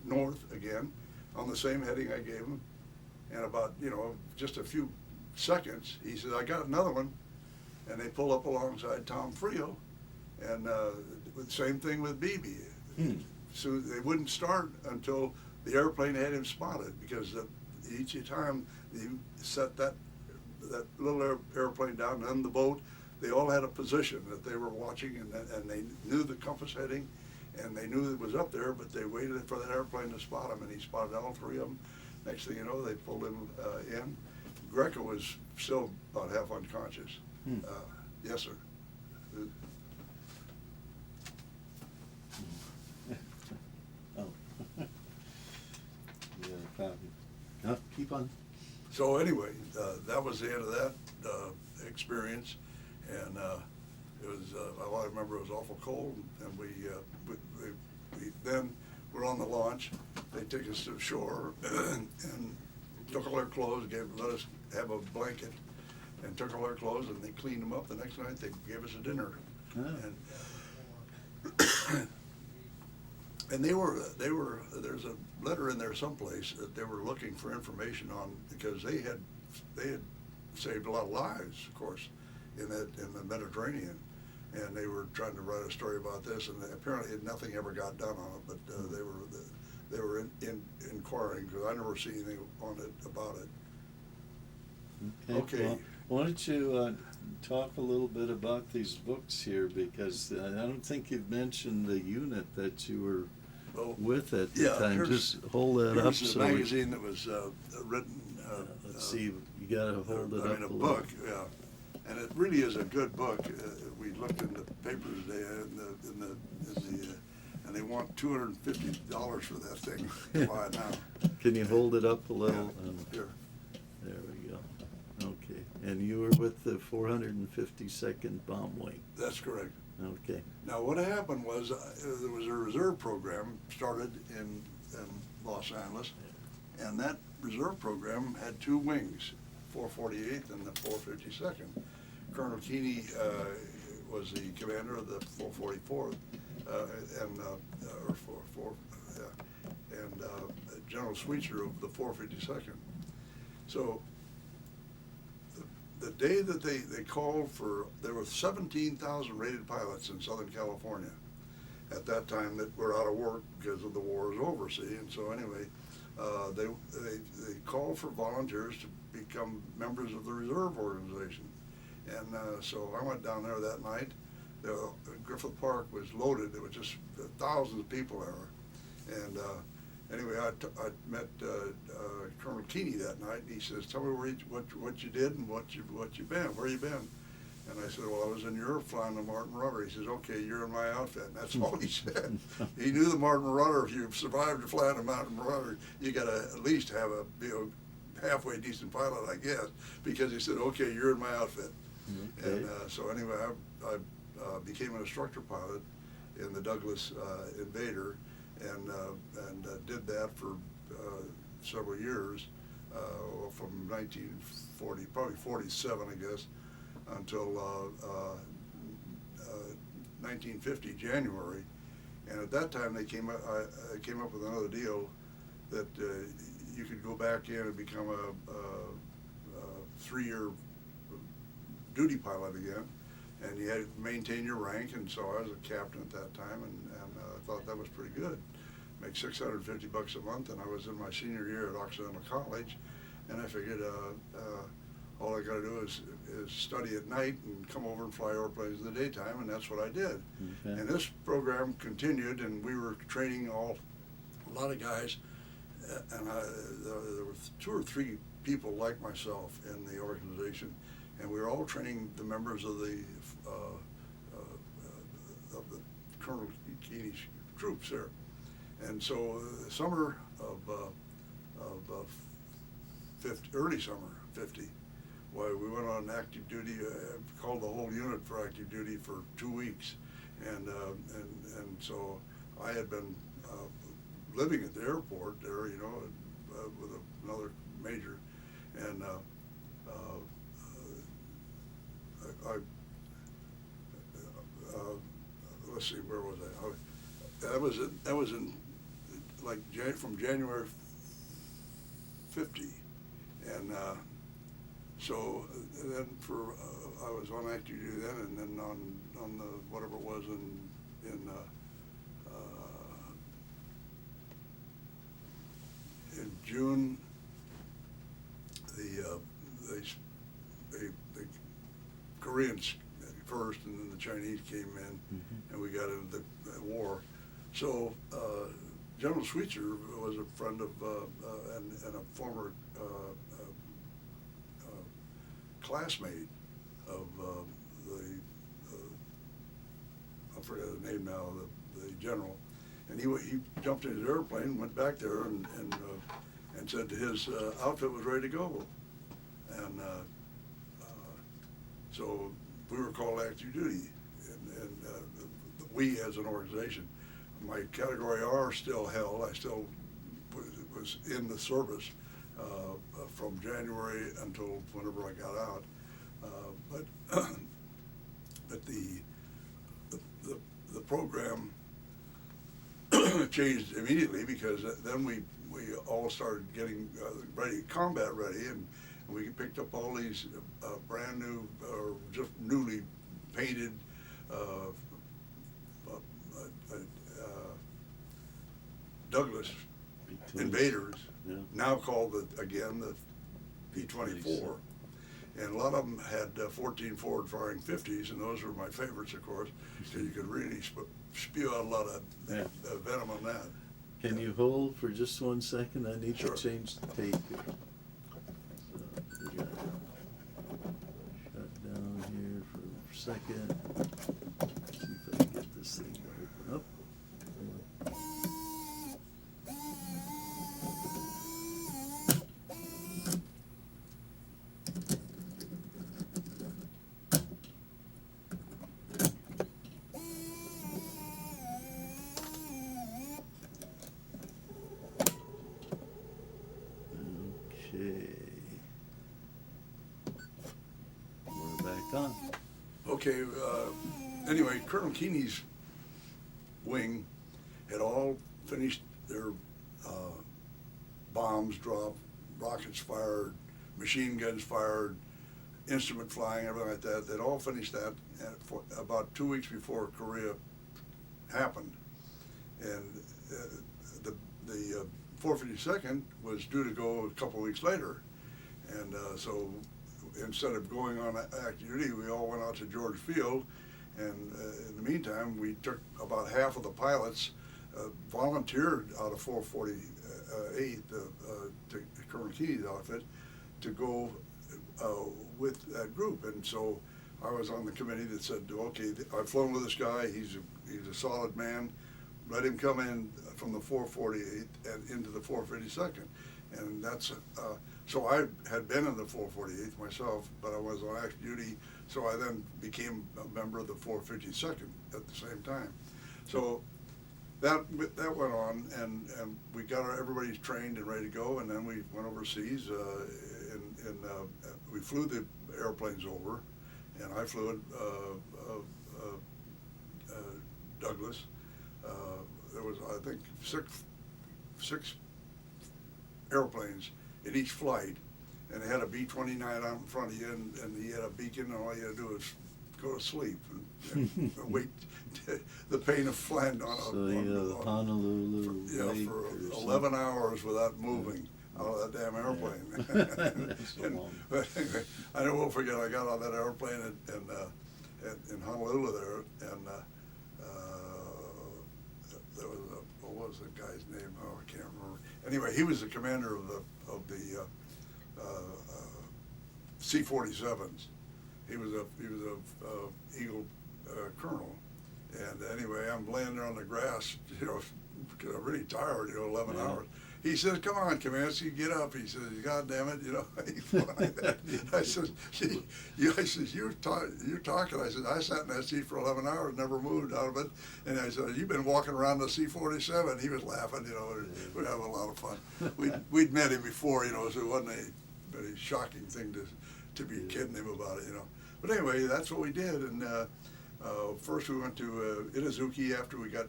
north again, on the same heading I gave him, and about, you know, just a few seconds, he says, I got another one, and they pull up alongside Tom Frio, and same thing with BB. So they wouldn't start until the airplane had him spotted, because each time you set that little airplane down and the boat, they all had a position that they were watching, and they knew the compass heading, and they knew it was up there, but they waited for that airplane to spot him, and he spotted all three of them. Next thing you know, they pulled him in. Greco was still about half unconscious. Yes, sir. Oh. Yeah, copy. No, keep on. So anyway, that was the end of that experience, and it was. I remember it was awful cold, and we then we're on the launch. They took us to shore and took all our clothes, let us have a blanket, and took all our clothes, and they cleaned them up. The next night they gave us a dinner, and they were. There's a letter in there someplace that they were looking for information on, because they had saved a lot of lives, of course, in the Mediterranean, and they were trying to write a story about this, and apparently nothing ever got done on it, but they were inquiring, because I never seen anything on it about it. Okay. Well, why don't you talk a little bit about these books here, because I don't think you've mentioned the unit that you were with at the time. Just hold that up. Here's the magazine that was written. Let's see, you gotta hold it up a a book, yeah. And it really is a good book. We looked in the paper today, and they want $250 for that thing to buy it now. Can you hold it up a little? Here. There we go. Okay. And you were with the 452nd Bomb Wing. That's correct. Okay. Now, what happened was there was a reserve program started in Los Angeles, and that reserve program had two wings, 448th and the 452nd. Colonel Keeney was the commander of the 444th, and General Sweetser of the 452nd. So the day that they called for, there were 17,000 rated pilots in Southern California at that time that were out of work because of the wars over, see, and so anyway, they called for volunteers to become members of the reserve organization. And so I went down there that night. Griffith Park was loaded. There were just thousands of people there. And anyway, I met Colonel Keeney that night, and he says, "Tell me what you did and what you been, where you been." And I said, "Well, I was in Europe flying the Martin Rudder." He says, "Okay, you're in my outfit." And that's all he said. He knew the Martin Rudder. If you survived to fly the Martin Rudder, you got to at least have a halfway decent pilot, I guess, because he said, "Okay, you're in my outfit." Okay. And so anyway, I became an instructor pilot in the Douglas Invader, and did that for several years, from 1940, probably 47, I guess, until 1950 January. And at that time, I came up with another deal that you could go back in and become a 3-year duty pilot again, and you had to maintain your rank. And so I was a captain at that time, and I thought that was pretty good. Make $650 a month, and I was in my senior year at Occidental College, and I figured all I got to do is study at night and come over and fly airplanes in the daytime, and that's what I did. Okay. And this program continued, and we were training a lot of guys, and there were 2 or 3 people like myself in the organization, and we were all training the members of the Colonel Keeney's troops there. And so the summer of 50, early summer 50, why we went on active duty, called the whole unit for active duty for 2 weeks. And so I had been living at the airport there, you know, with another major, and let's see, where was I? That was in like from January 50, and so then I was on active duty then, and then on the whatever it was in June, the Koreans first, and then the Chinese came in, and we got into the war. So General Sweetser was a friend of and a former classmate of I forget the name now, the general, and he jumped in his airplane, went back there, and said his outfit was ready to go, and so we were called active duty, and we as an organization. My category R still held. I still was in the service from January until whenever I got out. But the program changed immediately, because then we all started getting ready, combat ready, and we picked up all these brand new or just newly painted Douglas B-26. Invaders, Yeah. now called again the B-24. And a lot of them had 14 forward firing 50s, and those were my favorites, of course, because you could really spew out a lot of venom on that. Can you hold for just 1 second? I need Sure. to change the tape here. So we got shut down here for a second. See if I can get this thing to open up. Okay. We're back on. Okay, anyway, Colonel Keeney's wing had all finished their bombs dropped, rockets fired, machine guns fired, instrument flying, everything like that. They'd all finished that for about 2 weeks before Korea happened. And the 452nd was due to go a couple of weeks later. And so instead of going on active duty, we all went out to George Field, and in the meantime, we took about half of the pilots, volunteered out of 448, to Colonel Keeney's outfit, to go with that group. And so I was on the committee that said, okay, I've flown with this guy, he's a solid man, let him come in from the 448 and into the 452nd. And that's, so I had been in the 448 myself, but I was on active duty, so I then became a member of the 452nd at the same time. So that went on, and we got everybody trained and ready to go, and then we went overseas, and we flew the airplanes over, and I flew it, Douglas. There was, I think, six airplanes in each flight, and they had a B-29 out in front of you, and you had a beacon, and all you had to do was go to sleep and wait the pain of flying on Honolulu for 11 hours without moving out of that damn airplane. But anyway, I never will forget, I got on that airplane in Honolulu there, and there was what was the guy's name? Oh, I can't remember. Anyway, he was the commander of the C-47s. He was a Eagle colonel. And anyway, I'm laying there on the grass, you know, because I'm really tired, you know, 11 hours. He says, "Come on, Kamanski, get up." He says, "God damn it," you know. He's like that. I said, "You're talking." I said, "I sat in that seat for 11 hours, never moved out of it." And I said, "You've been walking around the C-47." He was laughing, you know. We're having a lot of fun. We'd met him before, you know, so it wasn't a very shocking thing to be kidding him about it, you know. But anyway, that's what we did. And first we went to Itazuki after we got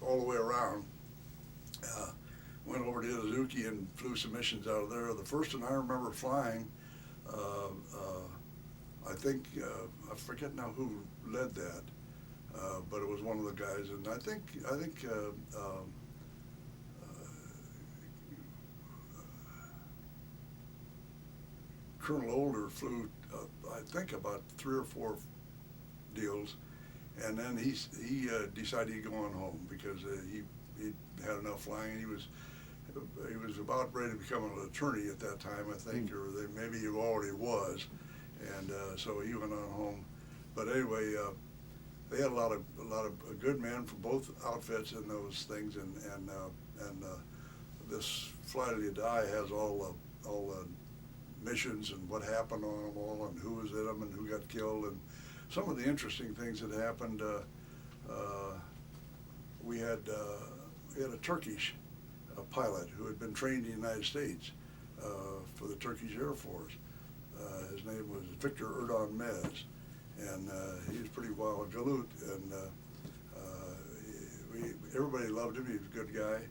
all the way around. Went over to Itazuki and flew some missions out of there. The first one I remember flying, I think, I forget now who led that, but it was one of the guys. And I think Colonel Older flew, I think, about 3 or 4 deals, and then he decided he'd go on home because he had enough flying. He was about ready to become an attorney at that time, I think, or maybe he already was, and so he went on home. But anyway, they had a lot of good men from both outfits in those things, and this Flight of the Die has all the missions and what happened on them all, and who was in them and who got killed, and some of the interesting things that happened. We had a Turkish pilot who had been trained in the United States for the Turkish Air Force. His name was Victor Erdoğan Mez, and he was pretty wild galoot, and everybody loved him. He was a good guy.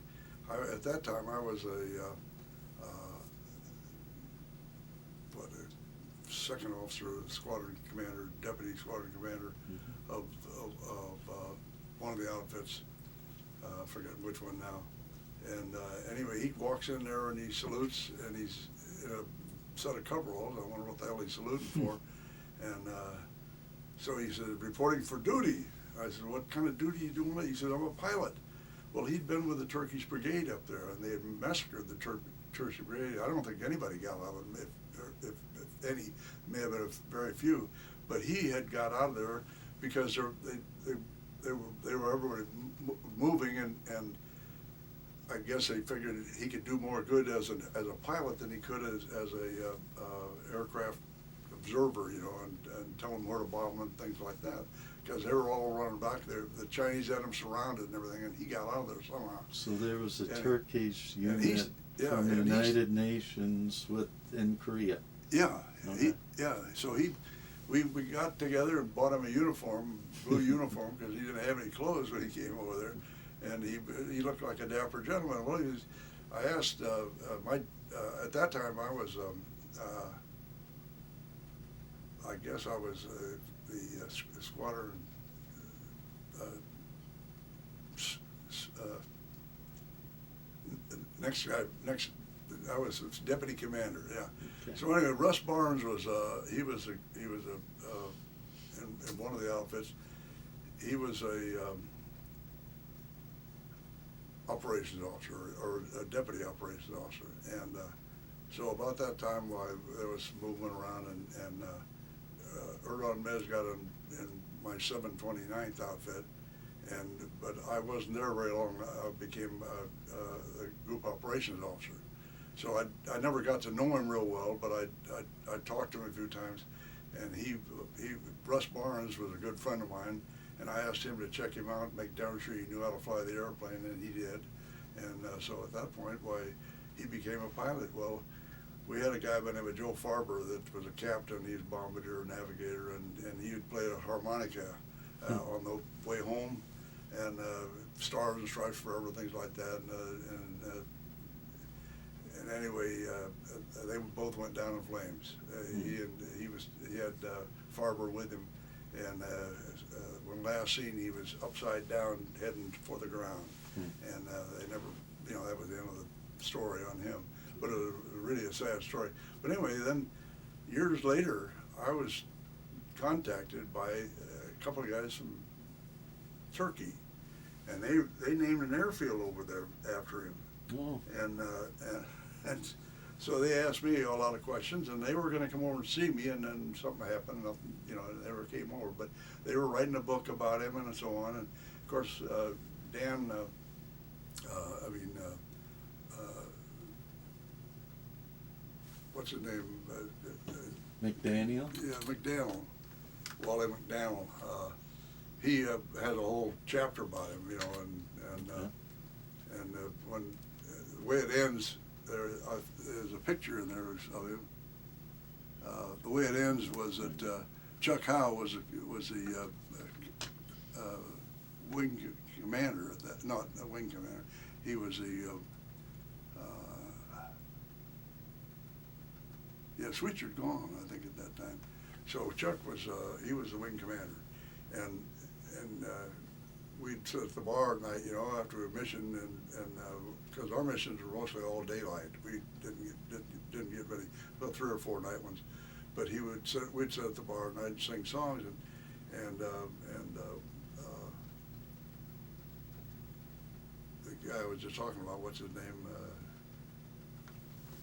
At that time, I was a second officer, squadron commander, deputy squadron commander of one of the outfits. I forget which one now. And anyway, he walks in there and he salutes, and he's in a set of coveralls. I wonder what the hell he's saluting for. And so he said, "Reporting for duty." I said, "What kind of duty are you doing?" He said, "I'm a pilot." Well, he'd been with the Turkish brigade up there, and they had massacred the Turkish brigade. I don't think anybody got out of them. If any, may have been very few, but he had got out of there because they were everybody moving, and I guess they figured he could do more good as a pilot than he could as a aircraft observer, you know, and tell them where to bomb and things like that, because they were all running back there. The Chinese had him surrounded and everything, and he got out of there somehow. So there was a Turkish unit yeah, from the United Nations in Korea. Yeah, Okay. So we got together and bought him a uniform, blue uniform, because he didn't have any clothes when he came over there, and he looked like a dapper gentleman. Well, I asked at that time I was I guess I was the squadron next. I was deputy commander. Yeah. Okay. So anyway, Russ Barnes was he was in one of the outfits. He was a operations officer or a deputy operations officer, and so about that time, while there was some movement around, and Erdoğan Mez got in my 729th outfit, but I wasn't there very long. I became a group operations officer. So I never got to know him real well, but I talked to him a few times, and Russ Barnes was a good friend of mine, and I asked him to check him out, make damn sure he knew how to fly the airplane, and he did. And so at that point, he became a pilot. Well, we had a guy by the name of Joe Farber that was a captain. He was a bombardier, navigator, and he would play a harmonica on the way home, and Stars and Stripes Forever, things like that, and anyway, they both went down in flames. He had Farber with him, and when last seen, he was upside down, heading for the ground, and they never, that was the end of the story on him. But it was really a sad story. But anyway, then years later, I was contacted by a couple of guys from Turkey, and they named an airfield over there after him. Oh. And So they asked me a lot of questions, and they were going to come over and see me, and then something happened. Nothing, you know, they never came over. But they were writing a book about him and so on. And of course, Dan, what's his name? McDaniel? Yeah, McDaniel, Wally McDaniel. He had a whole chapter about him, you know, and when the way it ends, there's a picture in there of him. The way it ends was that Chuck Howe was the wing commander at that, not a wing commander. He was the Switchard gone, I think, at that time. So Chuck was he was the wing commander, and we'd sit at the bar at night, you know, after a mission, and because our missions were mostly all daylight. We didn't get ready, about 3 or 4 night ones, but we'd sit at the bar at night and sing songs, and the guy I was just talking about, what's his name?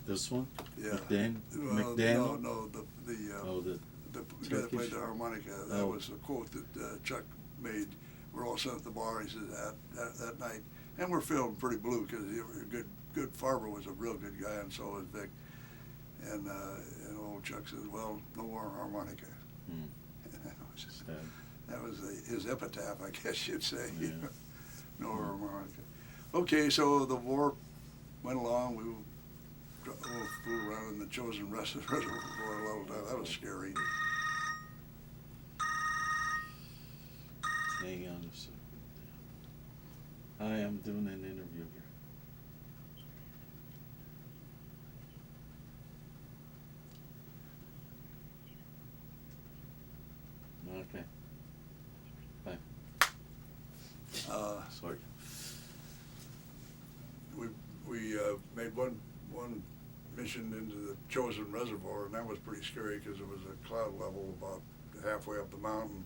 This one? Yeah. McDaniel? No, the guy that played the harmonica. That was a quote that Chuck made. We're all sitting at the bar. He said that night, and we're feeling pretty blue because good Farber was a real good guy, and so was Vic. And old Chuck said, "Well, no more harmonica." That was his epitaph, I guess you'd say. Yeah. No more harmonica. Okay, so the war went along. We flew around in the Chosen Reservoir for a little time. That was scary. Hang on a second. Hi, I'm doing an interview here. Okay. Bye. Sorry. We made one mission into the Chosen Reservoir, and that was pretty scary because it was a cloud level about halfway up the mountain,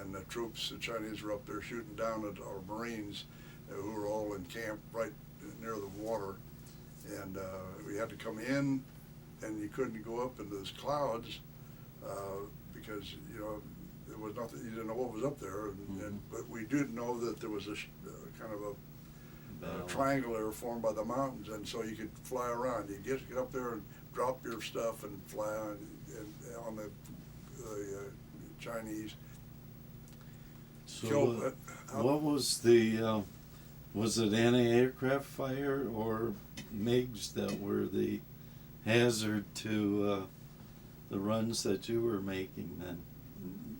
and the troops, the Chinese, were up there shooting down at our Marines who were all in camp right near the water, and we had to come in, and you couldn't go up into those clouds because, you know, there was nothing, you didn't know what was up there, but we did know that there was a kind of a triangle there formed by the mountains, and so you could fly around. You get up there and drop your stuff and fly on the Chinese. So what was the, was it anti-aircraft fire or MiGs that were the hazard to the runs that you were making then?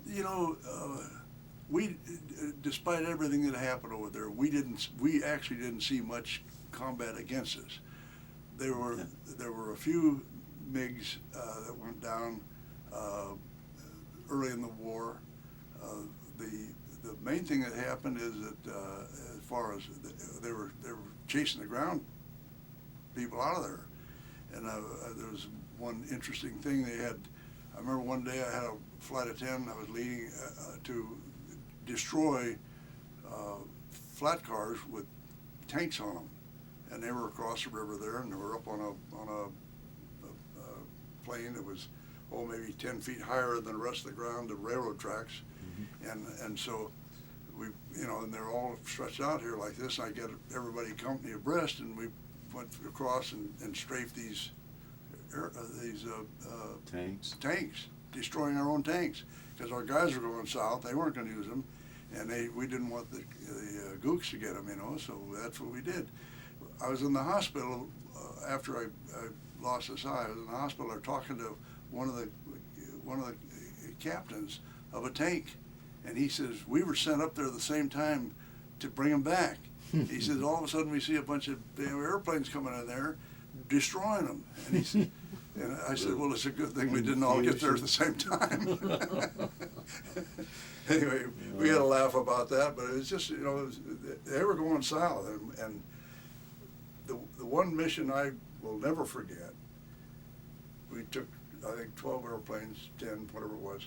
You know, we, despite everything that happened over there, we actually didn't see much combat against us. There were a few MiGs that went down early in the war. The main thing that happened is that as far as they were chasing the ground people out of there, and there was one interesting thing they had. I remember one day I had a flight attendant I was leading to destroy flat cars with tanks on them, and they were across the river there, and they were up on a plane that was maybe 10 feet higher than the rest of the ground, the railroad tracks, and so we, you know, and they're all stretched out here like this. And I get everybody company abreast, and we went across and strafed these tanks, destroying our own tanks, because our guys were going south. They weren't going to use them, and we didn't want the gooks to get them, you know, so that's what we did. I was in the hospital after I lost this eye. I was in the hospital there talking to one of the captains of a tank, and he says, we were sent up there at the same time to bring them back. He says, all of a sudden we see a bunch of airplanes coming in there, destroying them. And he said, and I said, well, it's a good thing we didn't all get there at the same time. Anyway, we had a laugh about that, but it was just, you know, they were going south, and the one mission I will never forget, we took, I think, 12 airplanes, 10, whatever it was,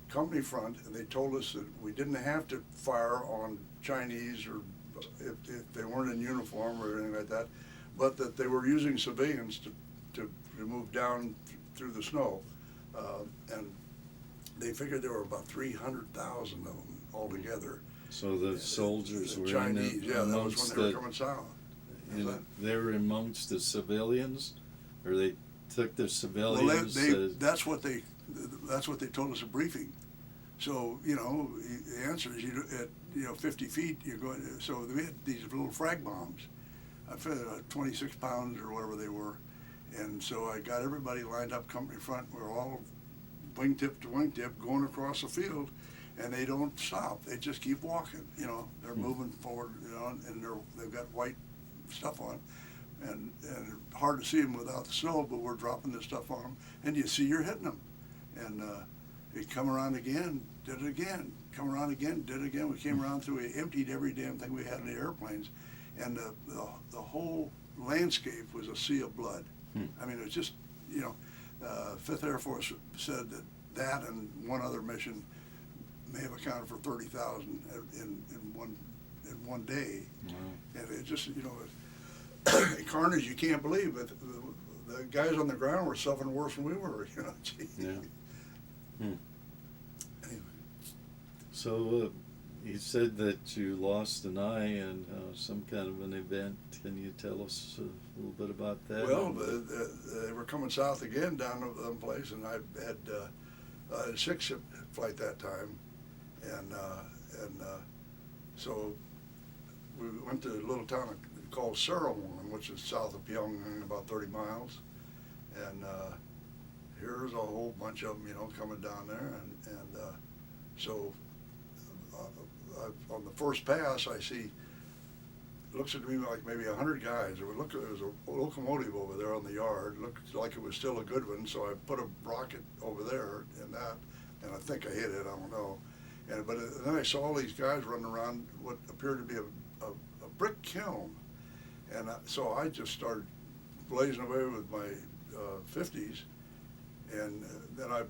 company front, and they told us that we didn't have to fire on Chinese or if they weren't in uniform or anything like that, but that they were using civilians to to move down through the snow, and they figured there were about 300,000 of them altogether. So the soldiers The were Chinese, in yeah, that was when amongst they were the, coming south. they were amongst the civilians, or they took the Well, civilians that's what they told us at briefing. So, you know, the answer is, at 50 feet, you're going, so we had these little frag bombs. I fed 26 pounds or whatever they were. And so I got everybody lined up company front. We're all wingtip to wingtip going across the field, and they don't stop. They just keep walking, you know. They're moving forward, you know, and they've got white stuff on. And hard to see them without the snow, but we're dropping this stuff on them, and you see you're hitting them. And they come around again, did it again, come around again, did it again. We came around through, we emptied every damn thing we had in the airplanes, and the whole landscape was a sea of blood. I mean, it was just, you know, 5th Air Force said that and one other mission may have accounted for 30,000 in one day. Wow. And it just, you know, carnage you can't believe, but the guys on the ground were suffering worse than we were, you know. Gee. Yeah. Anyway. So you said that you lost an eye in some kind of an event. Can you tell us a little bit about that? Well, they were coming south again down to the place, and I had a 6-ship flight that time, and so we went to a little town called Sarawon, which is south of Pyongyang, about 30 miles, and here's a whole bunch of them, you know, coming down there, and so on the first pass, I see, looks at me like maybe 100 guys. There was a locomotive over there on the yard. Looked like it was still a good one, so I put a rocket over there and I think I hit it. I don't know. But then I saw all these guys running around what appeared to be a brick kiln, and so I just started blazing away with my 50s, and then I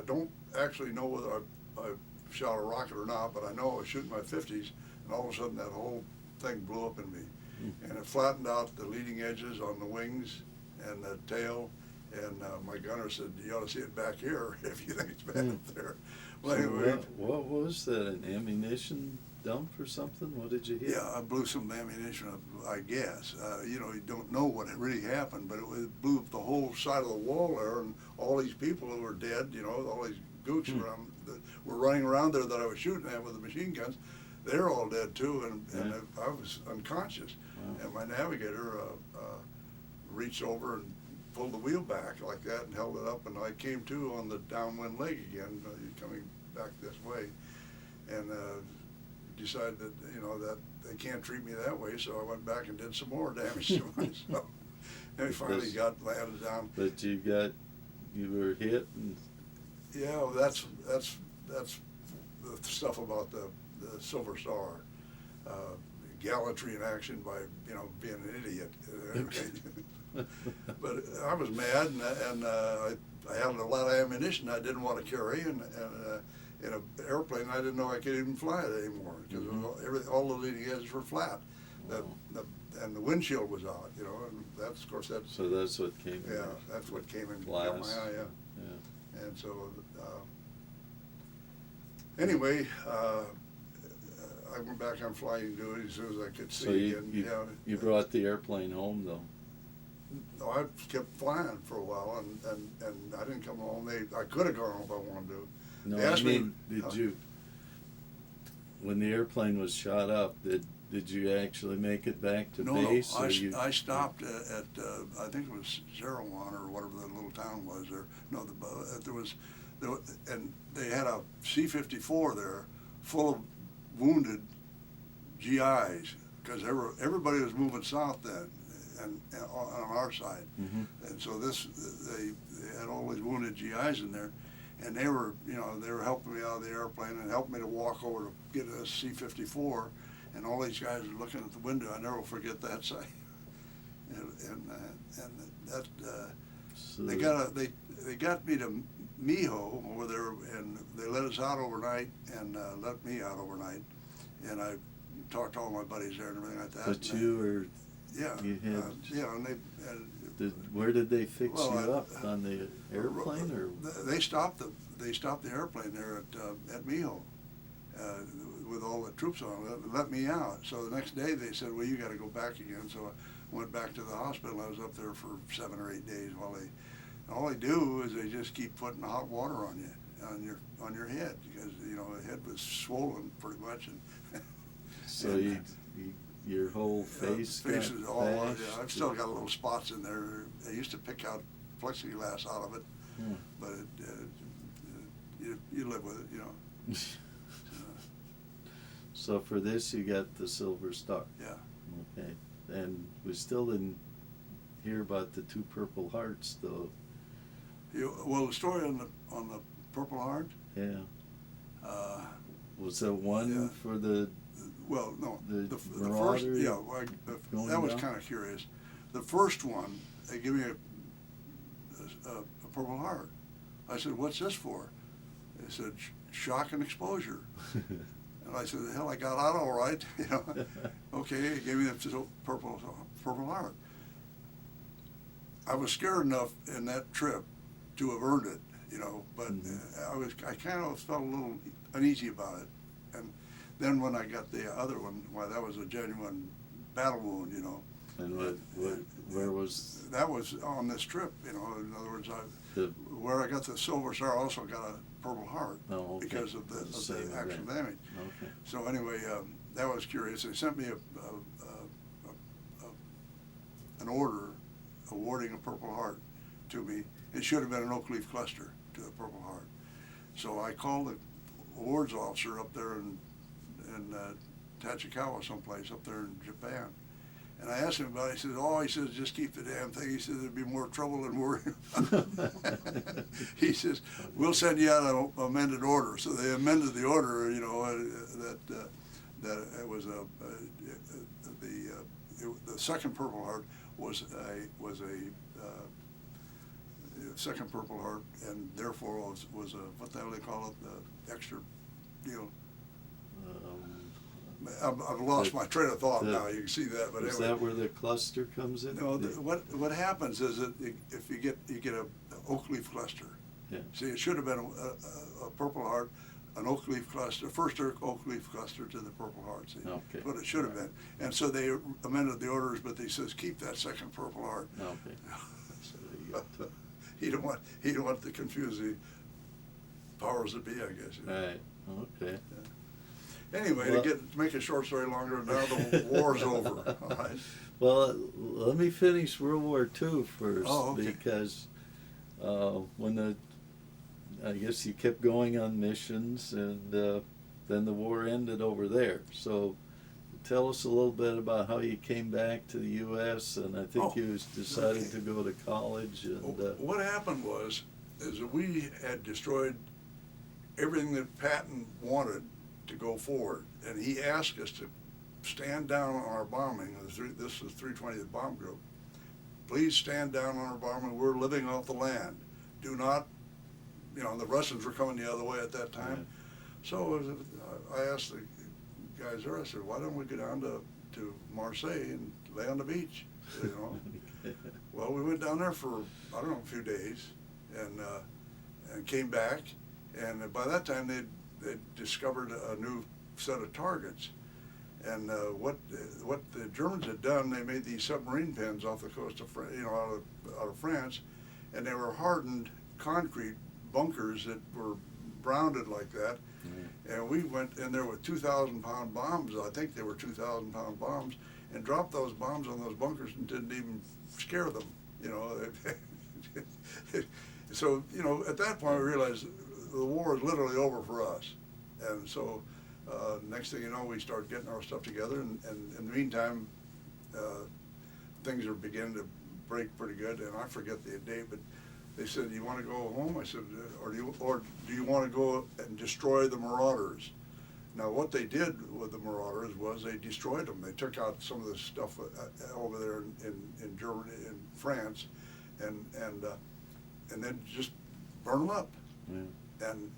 don't actually know whether I shot a rocket or not, but I know I was shooting my 50s, and all of a sudden that whole thing blew up in me, and it flattened out the leading edges on the wings and the tail, and my gunner said, "You ought to see it back here if you think it's bad up there." Well, So anyway, what was that, an ammunition dump or something? What did you hit? yeah, I blew some ammunition up, I guess. You know, you don't know what really happened, but it blew up the whole side of the wall there, and all these people who were dead, you know, all these gooks around that were running around there that I was shooting at with the machine guns, they're all dead too, and I was unconscious. Wow. And my navigator reached over and pulled the wheel back like that and held it up, and I came to on the downwind leg again, coming back this way, and decided that, you know, that they can't treat me that way, so I went back and did some more damage to myself. And we finally landed down. But you were hit, and Yeah, well, that's the stuff about the Silver Star. Gallantry in action by, you know, being an idiot. But I was mad, and I had a lot of ammunition I didn't want to carry, and in an airplane I didn't know I could even fly it anymore, because all the leading edges were flat. And the windshield was out, you know, and that's, of course, that's... So that's what came in. Yeah, that's what came in. Glass. Got my eye, yeah. Yeah. And so, anyway, I went back on flying duty as soon as I could see So again. you brought the airplane home, though? No, I kept flying for a while, and I didn't come home. I could have gone home if I wanted to. No, They asked I mean, did you, when the airplane was shot up, did you actually make it back to base? No, I stopped at I think it was Zerowan or whatever the little town was there. No, and they had a C-54 there full of wounded GIs, because everybody was moving south then, and on our side, and so they had all these wounded GIs in there, and they were helping me out of the airplane and helping me to walk over to get a C-54, and all these guys were looking at the window. I never will forget that sight, and that So they got me to Miho over there, and they let us out overnight, and let me out overnight, and I talked to all my buddies there and everything like that. But you were, yeah, you had and Where did they fix Well, you up? On the airplane, or? They stopped the airplane there at Miho with all the troops on. Let me out. So the next day they said, well, you got to go back again. So I went back to the hospital. I was up there for 7 or 8 days all they do is they just keep putting hot water on you, on your head, because the head was swollen pretty much, and so your whole face face got is all. bashed? Yeah, I've still got little spots in there. I used to pick out plexiglass out of it, but you live with it, So for this, you got the Silver Star. Yeah. Okay, and we still didn't hear about the 2 Purple Hearts, though. Well, the story on the Purple Heart. Yeah. Was that one Yeah. for the? Well, no, the first, Marauder yeah, going that was down? kind of curious. The first one, they give me a Purple Heart. I said, what's this for? They said, shock and exposure. And I said, hell, I got out all right, Okay, they gave me the Purple Heart. I was scared enough in that trip to have earned it, but I kind of felt a little uneasy about it. And then when I got the other one, why, that was a genuine battle wound, And where was? That was on this trip, in other words, where I got the Silver Star, I also got a Purple Heart because of the actual damage. Okay. So anyway, that was curious. They sent me an order awarding a Purple Heart to me. It should have been an oak leaf cluster to the Purple Heart. So I called the awards officer up there in Tachikawa, someplace up there in Japan. And I asked him about it. He says, just keep the damn thing. He says, there'd be more trouble than worry. He says, we'll send you out an amended order. So they amended the order, that it was the second Purple Heart was a second Purple Heart, and therefore was a, what the hell they call it, the extra deal. I've lost my train of thought now. You can see that, but is anyway. that where the cluster comes in? No, what happens is that if you get a oak leaf cluster. Yeah. See, it should have been a Purple Heart, an oak leaf cluster, first oak leaf cluster to the Purple Heart. See, Okay. what it should have been. And so they amended the orders, but they says keep that second Purple Heart. Okay. So you got to, He don't want to confuse the powers that be, I guess. right. Okay. Yeah. Anyway, Well, to make a short story longer, now the war's over. All right. Well, let me finish World War II first, Oh, okay. because when I guess you kept going on missions, and then the war ended over there. So tell us a little bit about how you came back to the U.S., and I think you decided to go to college. And what happened is that we had destroyed everything that Patton wanted to go forward, and he asked us to stand down on our bombing. This is 320th Bomb Group. Please stand down on our bombing. We're living off the land. Do not, the Russians were coming the other way at that time. Right. So I asked the guys there, I said, why don't we go down to Marseille and lay on the beach, Well, we went down there for, I don't know, a few days, and came back, and by that time they discovered a new set of targets. And what the Germans had done, they made these submarine pens off the coast of out of France, and they were hardened concrete bunkers that were rounded like that. Mm-hmm. And we went in there with 2,000-pound bombs. I think they were 2,000-pound bombs, and dropped those bombs on those bunkers and didn't even scare them. So at that point we realized the war is literally over for us. And so next thing you know, we start getting our stuff together, and in the meantime, things are beginning to break pretty good. And I forget the date, but they said, "You want to go home?" I said, "Or do you want to go and destroy the Marauders?" Now, what they did with the Marauders was they destroyed them. They took out some of the stuff over there in Germany, in France, and then just burn them up. Yeah. And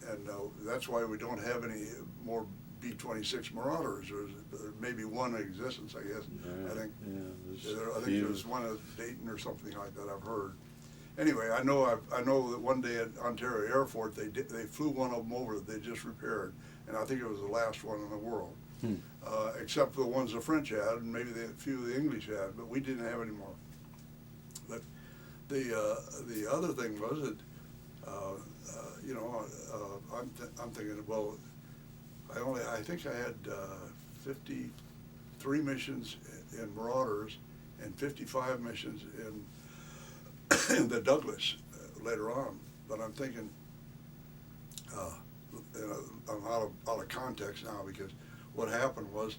that's why we don't have any more B-26 Marauders. There may be one in existence, I guess. I think. Yeah, I think there's one at Dayton or something like that. I've heard. Anyway, I know that one day at Ontario Airport they flew one of them over that they just repaired, and I think it was the last one in the world, except for the ones the French had and maybe a few of the English had, but we didn't have any more. But the other thing was that I'm thinking, well, I think I had 53 missions in Marauders and 55 missions in the Douglas later on, but I'm thinking, I'm out of context now, because what happened was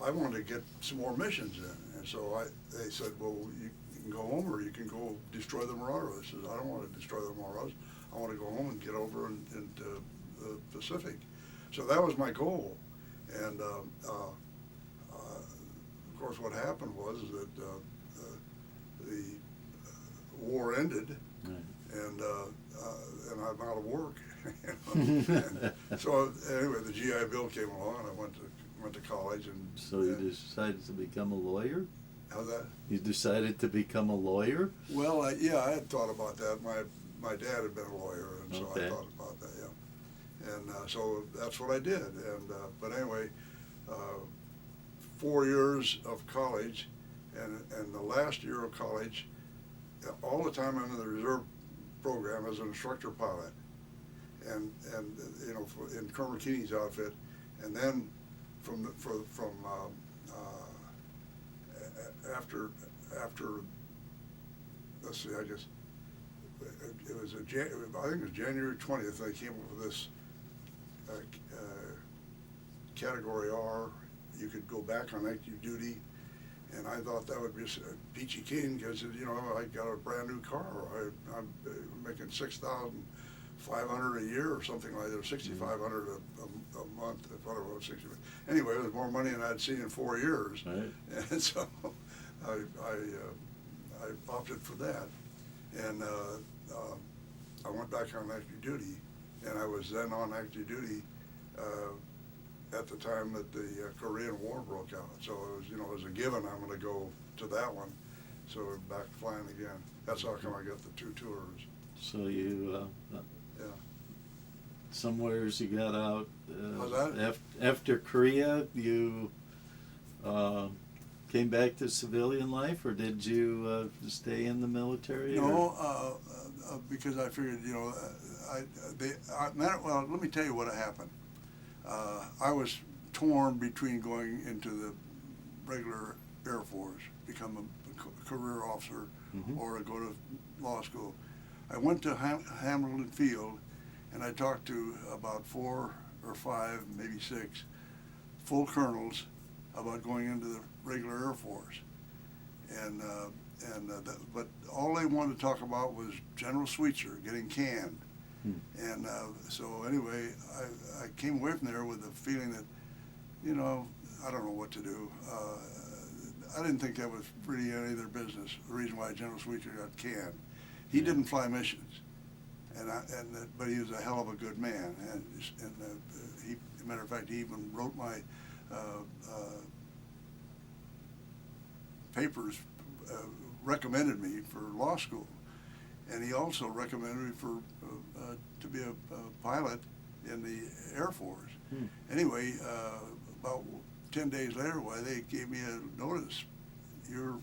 I wanted to get some more missions in, and so they said, well, you can go home or you can go destroy the Marauders. I said, I don't want to destroy the Marauders. I want to go home and get over into the Pacific. So that was my goal, and of course what happened was that the war ended, and I'm out of work. And so anyway, the GI Bill came along, and I went to college. And so you decided to become a lawyer? How's that? You decided to become a lawyer? Well, I had thought about that. My dad had been a lawyer, and so I thought about that. Yeah, and so that's what I did. And but anyway, 4 years of college, and the last year of college, all the time I'm in the reserve program as an instructor pilot, and in Colonel Keeney's outfit, and then after let's see, I guess it was I think it was January 20th they came up with this Category R. You could go back on active duty. And I thought that would be a peachy keen, because I got a brand new car. I'm making $6,500 a year or something like that, or $6,500 a month, whatever it was. Anyway, it was more money than I'd seen in 4 years, right. And so I opted for that, and I went back on active duty, and I was then on active duty at the time that the Korean War broke out. So it was a given, I'm going to go to that one. So we're back flying again. That's how come I got the 2 tours. So you, yeah. somewheres you got out, How's that? after Korea, you came back to civilian life, or did you stay in the military? No, because I figured, well, let me tell you what happened. I was torn between going into the regular Air Force, become a career officer, or to go to law school. I went to Hamilton Field, and I talked to about 4 or 5, maybe 6 full colonels about going into the regular Air Force, but all they wanted to talk about was General Sweetser getting canned. And so anyway, I came away from there with the feeling that, I don't know what to do. I didn't think that was really any of their business, the reason why General Sweetser got canned. He didn't fly missions, but he was a hell of a good man. And he, as a matter of fact, he even wrote my papers, recommended me for law school. And he also recommended me to be a pilot in the Air Force. Anyway, about 10 days later, they gave me a notice. You're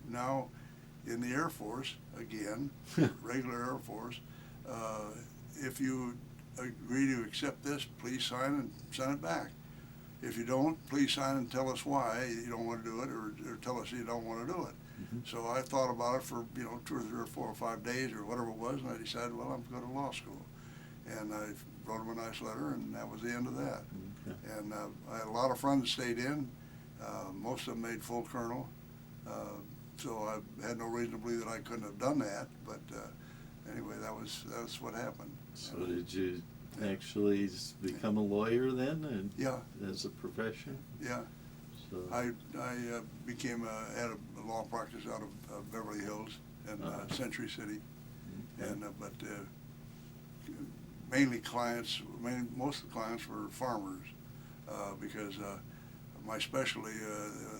now in the Air Force again, regular Air Force. If you agree to accept this, please sign and send it back. If you don't, please sign and tell us why you don't want to do it, or tell us you don't want to do it. So I thought about it for 2 or 3 or 4 or 5 days or whatever it was, and I decided, well, I'm going to law school. And I wrote him a nice letter, and that was the end of that. And I had a lot of friends that stayed in. Most of them made full colonel. So I had no reason to believe that I couldn't have done that. But anyway, that's what happened. So did you actually become a lawyer then, and as a profession? Yeah. So I had a law practice out of Beverly Hills and Century City, and but mainly most of the clients were farmers, because my specialty,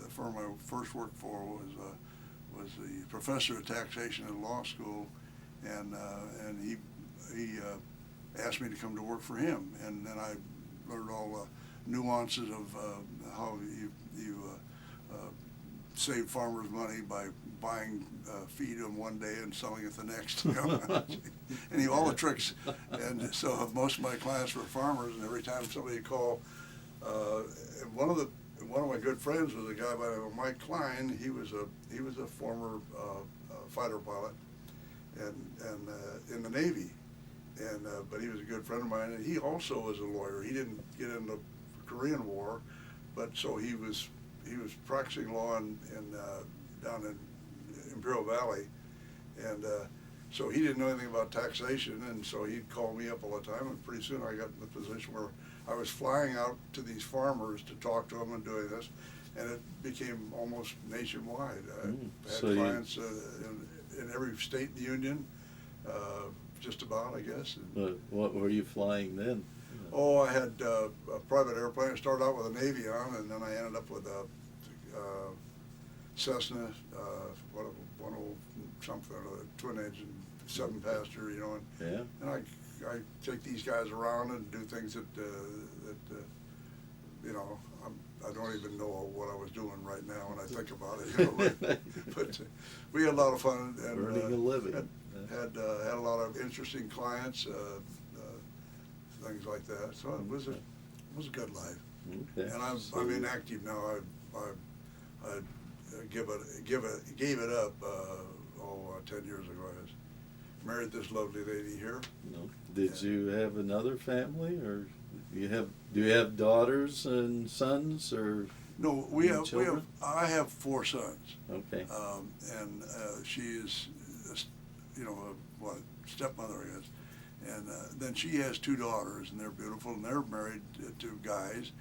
the firm I first worked for was the professor of taxation at law school, and he asked me to come to work for him, and then I learned all the nuances of how you save farmers money by buying feed on one day and selling it the next. You know? And all the tricks. And so most of my clients were farmers, and every time somebody called, one of my good friends was a guy by the name of Mike Klein. He was a former fighter pilot, and in the Navy, and but he was a good friend of mine. And he also was a lawyer. He didn't get into the Korean War, but so he was practicing law down in Imperial Valley, and so he didn't know anything about taxation, and so he'd call me up all the time, and pretty soon I got in the position where I was flying out to these farmers to talk to them and doing this, and it became almost nationwide. I had clients in every state in the Union, just about, I guess. But what were you flying then? Oh, I had a private airplane. I started out with a Navion, and then I ended up with a Cessna, 10 something, a twin engine, 7-passenger, you know. And I take these guys around and do things that you know, I don't even know what I was doing right now when I think about it. You know, but we had a lot of fun and Earning a living. Had a lot of interesting clients. Things like that. So it was a good life. Okay. And I'm inactive now. I gave it up 10 years ago. I married this lovely lady here. No. Did you have another family, or do you have daughters and sons, or no? I have 4 sons. Okay. And she is, you know, stepmother, I guess. And then she has 2 daughters, and they're beautiful, and they're married to guys.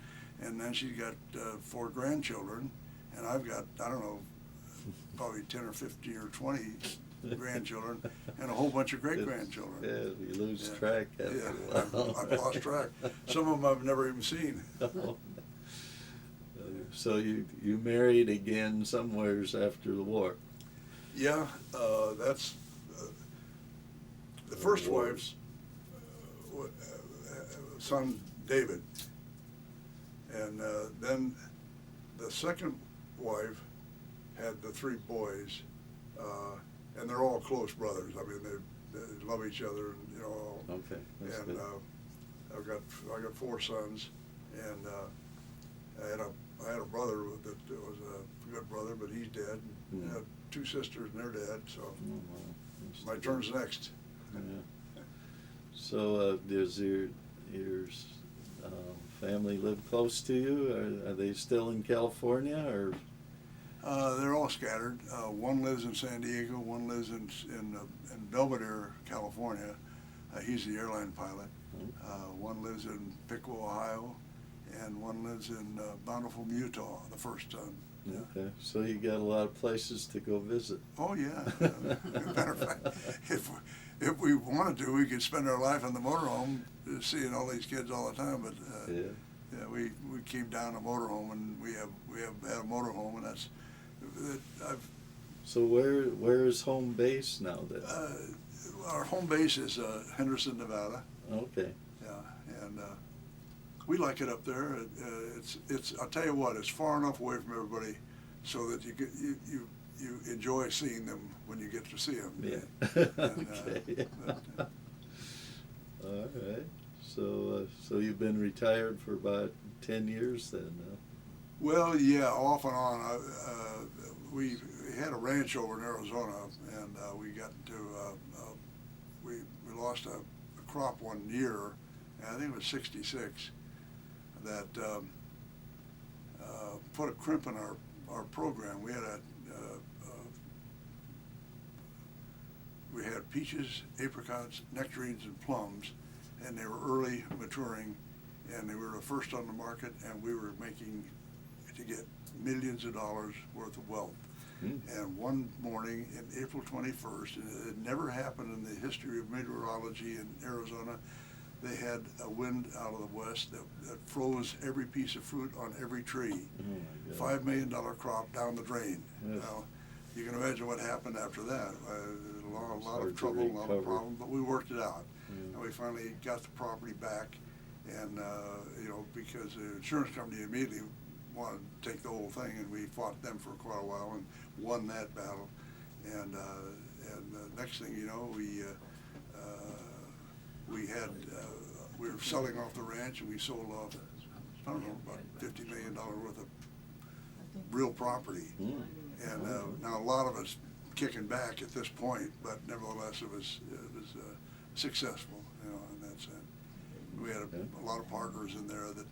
And then she's got 4 grandchildren, and I've got, I don't know, probably 10 or 15 or 20 grandchildren, and a whole bunch of great-grandchildren. Yeah, you lose track after a while. I've lost track. Some of them I've never even seen. So you married again somewheres after the war? Yeah, that's the first wife's son, David, and then the second wife had the 3 boys, and they're all close brothers. I mean, they love each other, and you know. Okay, that's and good. I got 4 sons, and I had a brother that was a good brother, but he's dead. I had 2 sisters, and they're dead. So my turn's next. Yeah. So does your family live close to you? Are they still in California, or? They're all scattered. One lives in San Diego. One lives in Belvedere, California. He's the airline pilot. One lives in Piqua, Ohio, and one lives in Bountiful, Utah. The first son. Yeah. Okay, so you got a lot of places to go visit. Oh yeah. Matter of fact, if we wanted to, we could spend our life in the motorhome, seeing all these kids all the time. But yeah, we came down a motorhome, and we have had a motorhome, and that's. So where is home base now then? Our home base is Henderson, Nevada. Okay. Yeah, and we like it up there. It's I'll tell you what, it's far enough away from everybody so that you enjoy seeing them when you get to see them. Yeah. And, okay. All right. So you've been retired for about 10 years then? Well, yeah, off and on. We had a ranch over in Arizona, and we got into we lost a crop one year, and I think it was '66, that put a crimp in our program. We had peaches, apricots, nectarines, and plums, and they were early maturing, and they were the first on the market, and we were making to get millions of dollars worth of wealth. And one morning in April 21st, and it had never happened in the history of meteorology in Arizona, they had a wind out of the west that froze every piece of fruit on every tree. Oh my God. $5 million crop down the drain. Yes. Now, you can imagine what happened after that. A lot It's of hard to trouble, a lot of recover. problems, but we worked it out. Yeah. And we finally got the property back, and, because the insurance company immediately wanted to take the whole thing, and we fought them for quite a while and won that battle. And next thing you know, we were selling off the ranch, and we sold off, I don't know, about $50 million worth of real property. Mm. And now a lot of us kicking back at this point, but nevertheless it was successful, in that sense. We had a lot of partners in there that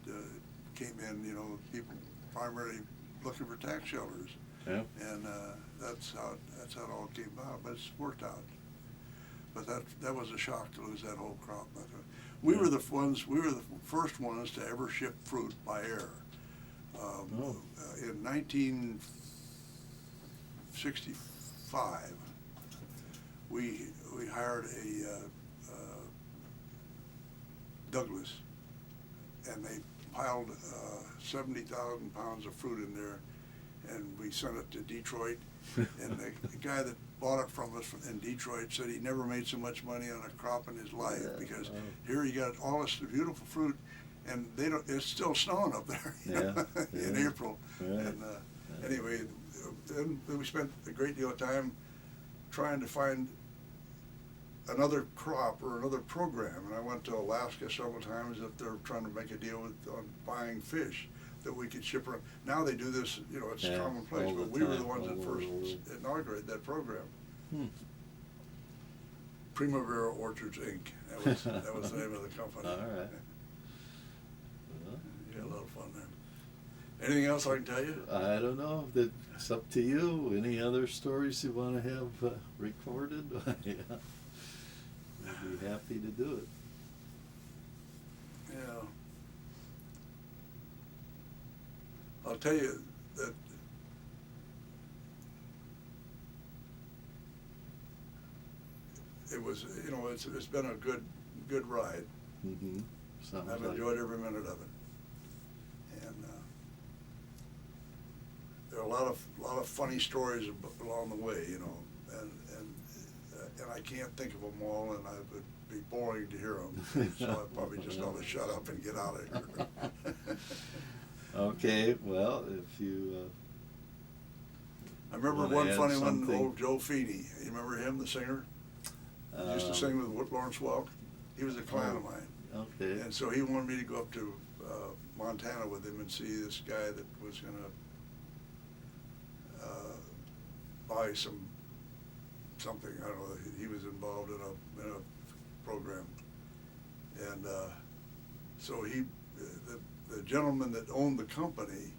came in, people primarily looking for tax shelters. Yeah. And that's how it all came about, but it's worked out. But that was a shock to lose that whole crop. But, we were the first ones to ever ship fruit by air. In 1965, we hired a Douglas, and they piled 70,000 pounds of fruit in there, and we sent it to Detroit. And the guy that bought it from us in Detroit said he never made so much money on a crop in his life, because here you got all this beautiful fruit, and it's still snowing up there in April. Right. And anyway, then we spent a great deal of time trying to find another crop or another program. And I went to Alaska several times if they're trying to make a deal on buying fish that we could ship around. Now they do this, it's commonplace, all the but we were the time, ones that all first over the world. inaugurated that program. Hmm. Primavera Orchards, Inc. That was the name of the company. All right. Well, Yeah, a lot of fun there. Anything else I can tell you? I don't know. It's up to you. Any other stories you want to have recorded? Yeah. I'd be happy to do it. Yeah. I'll tell you that it was, it's been a good ride. Mm-hmm. Sounds I've like enjoyed every minute of it. And there are a lot of funny stories along the way, and I can't think of them all, and it would be boring to hear them. So I probably just ought to shut up and get out of here. Okay, well, if you I remember wanna one add funny one, something? old Joe Feeney. You remember him, the singer? He used to sing with Lawrence Welk. He was a client of mine. Okay. And so he wanted me to go up to Montana with him and see this guy that was going to buy something. I don't know. He was involved in a program, and so the gentleman that owned the company.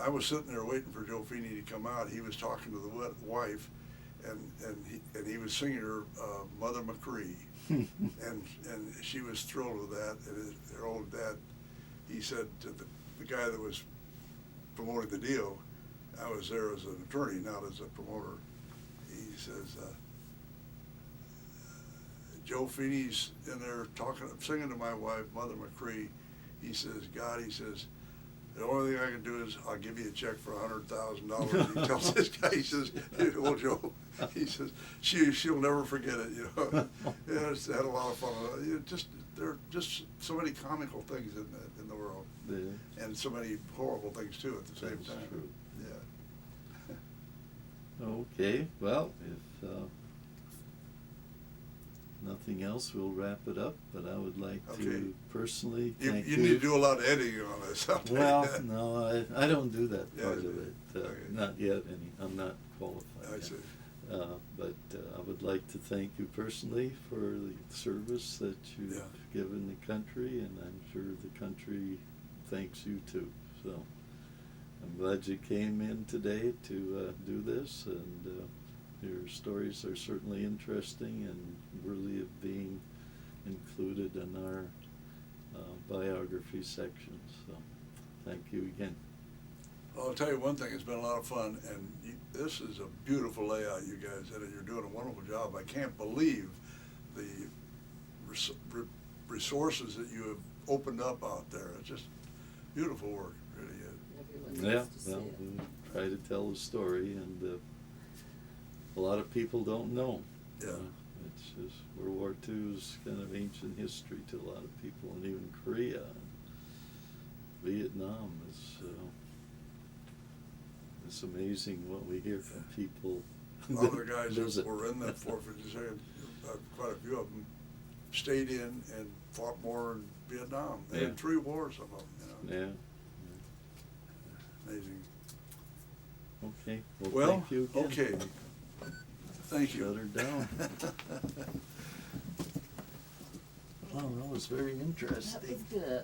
I was sitting there waiting for Joe Feeney to come out. He was talking to the wife, and he was singing her Mother McCree. and she was thrilled with that. And her old dad, he said to the guy that was promoting the deal, I was there as an attorney, not as a promoter. He says, Joe Feeney's in there singing to my wife, Mother McCree. He says, God, he says, the only thing I can do is I'll give you a check for $100,000. He tells this guy, he says, old Joe, he says, she'll never forget it, It's had a lot of fun. There are just so many comical things in the world, Yeah. and so many horrible things too at the same That's time. true. Yeah. Okay, well, if nothing else, we'll wrap it up, but I would like Okay. to personally thank you. You need to do a lot of editing on this. I'll tell you Well, that. no, I don't do that Yeah, part of it, okay. not yet, I'm not qualified I yet. see. But I would like to thank you personally for the service that you've Yeah. given the country, and I'm sure the country thanks you too. So I'm glad you came in today to do this, and your stories are certainly interesting and worthy of being included in our biography section. So thank you again. Well, I'll tell you one thing, it's been a lot of fun, and this is a beautiful layout, you guys did it. You're doing a wonderful job. I can't believe the resources that you have opened up out there. It's just beautiful work, really is. Everyone Yeah, needs to see well, it. we try to tell the story, and a lot of people don't know. Yeah. It's just World War II is kind of ancient history to a lot of people, and even Korea, Vietnam is. It's amazing what we hear from people. A lot of the guys visit. that were in that 456, quite a few of them stayed in and fought more in Vietnam. They Yeah. had 3 wars, some of them, you know. Yeah. Amazing. Okay. Well, Well, thank you again. okay. Thank you. Shut her down. Well, that was very That interesting. was good.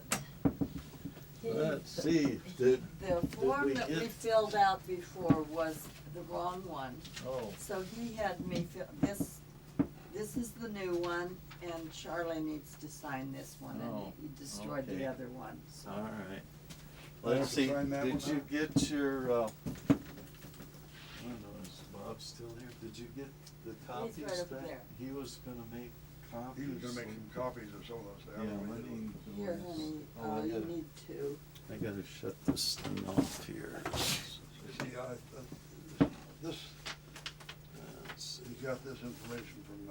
Let's see, did The form we that we get- filled out before was the wrong one. Oh, So he had me fill, this is the new one, and Charlie needs to sign this one, Oh, and he destroyed okay. the other one, so. all right. I have Let's to see, sign that did one you now? get your, I don't know, is Bob still here? Did you get the copies right over back? there. He was gonna make copies. He was gonna make some copies of some of those. I Yeah, don't know when what he did. he. Here, honey, Oh, I you gotta- need to. I gotta shut this thing off here. See, this, Let's see. he got this information from,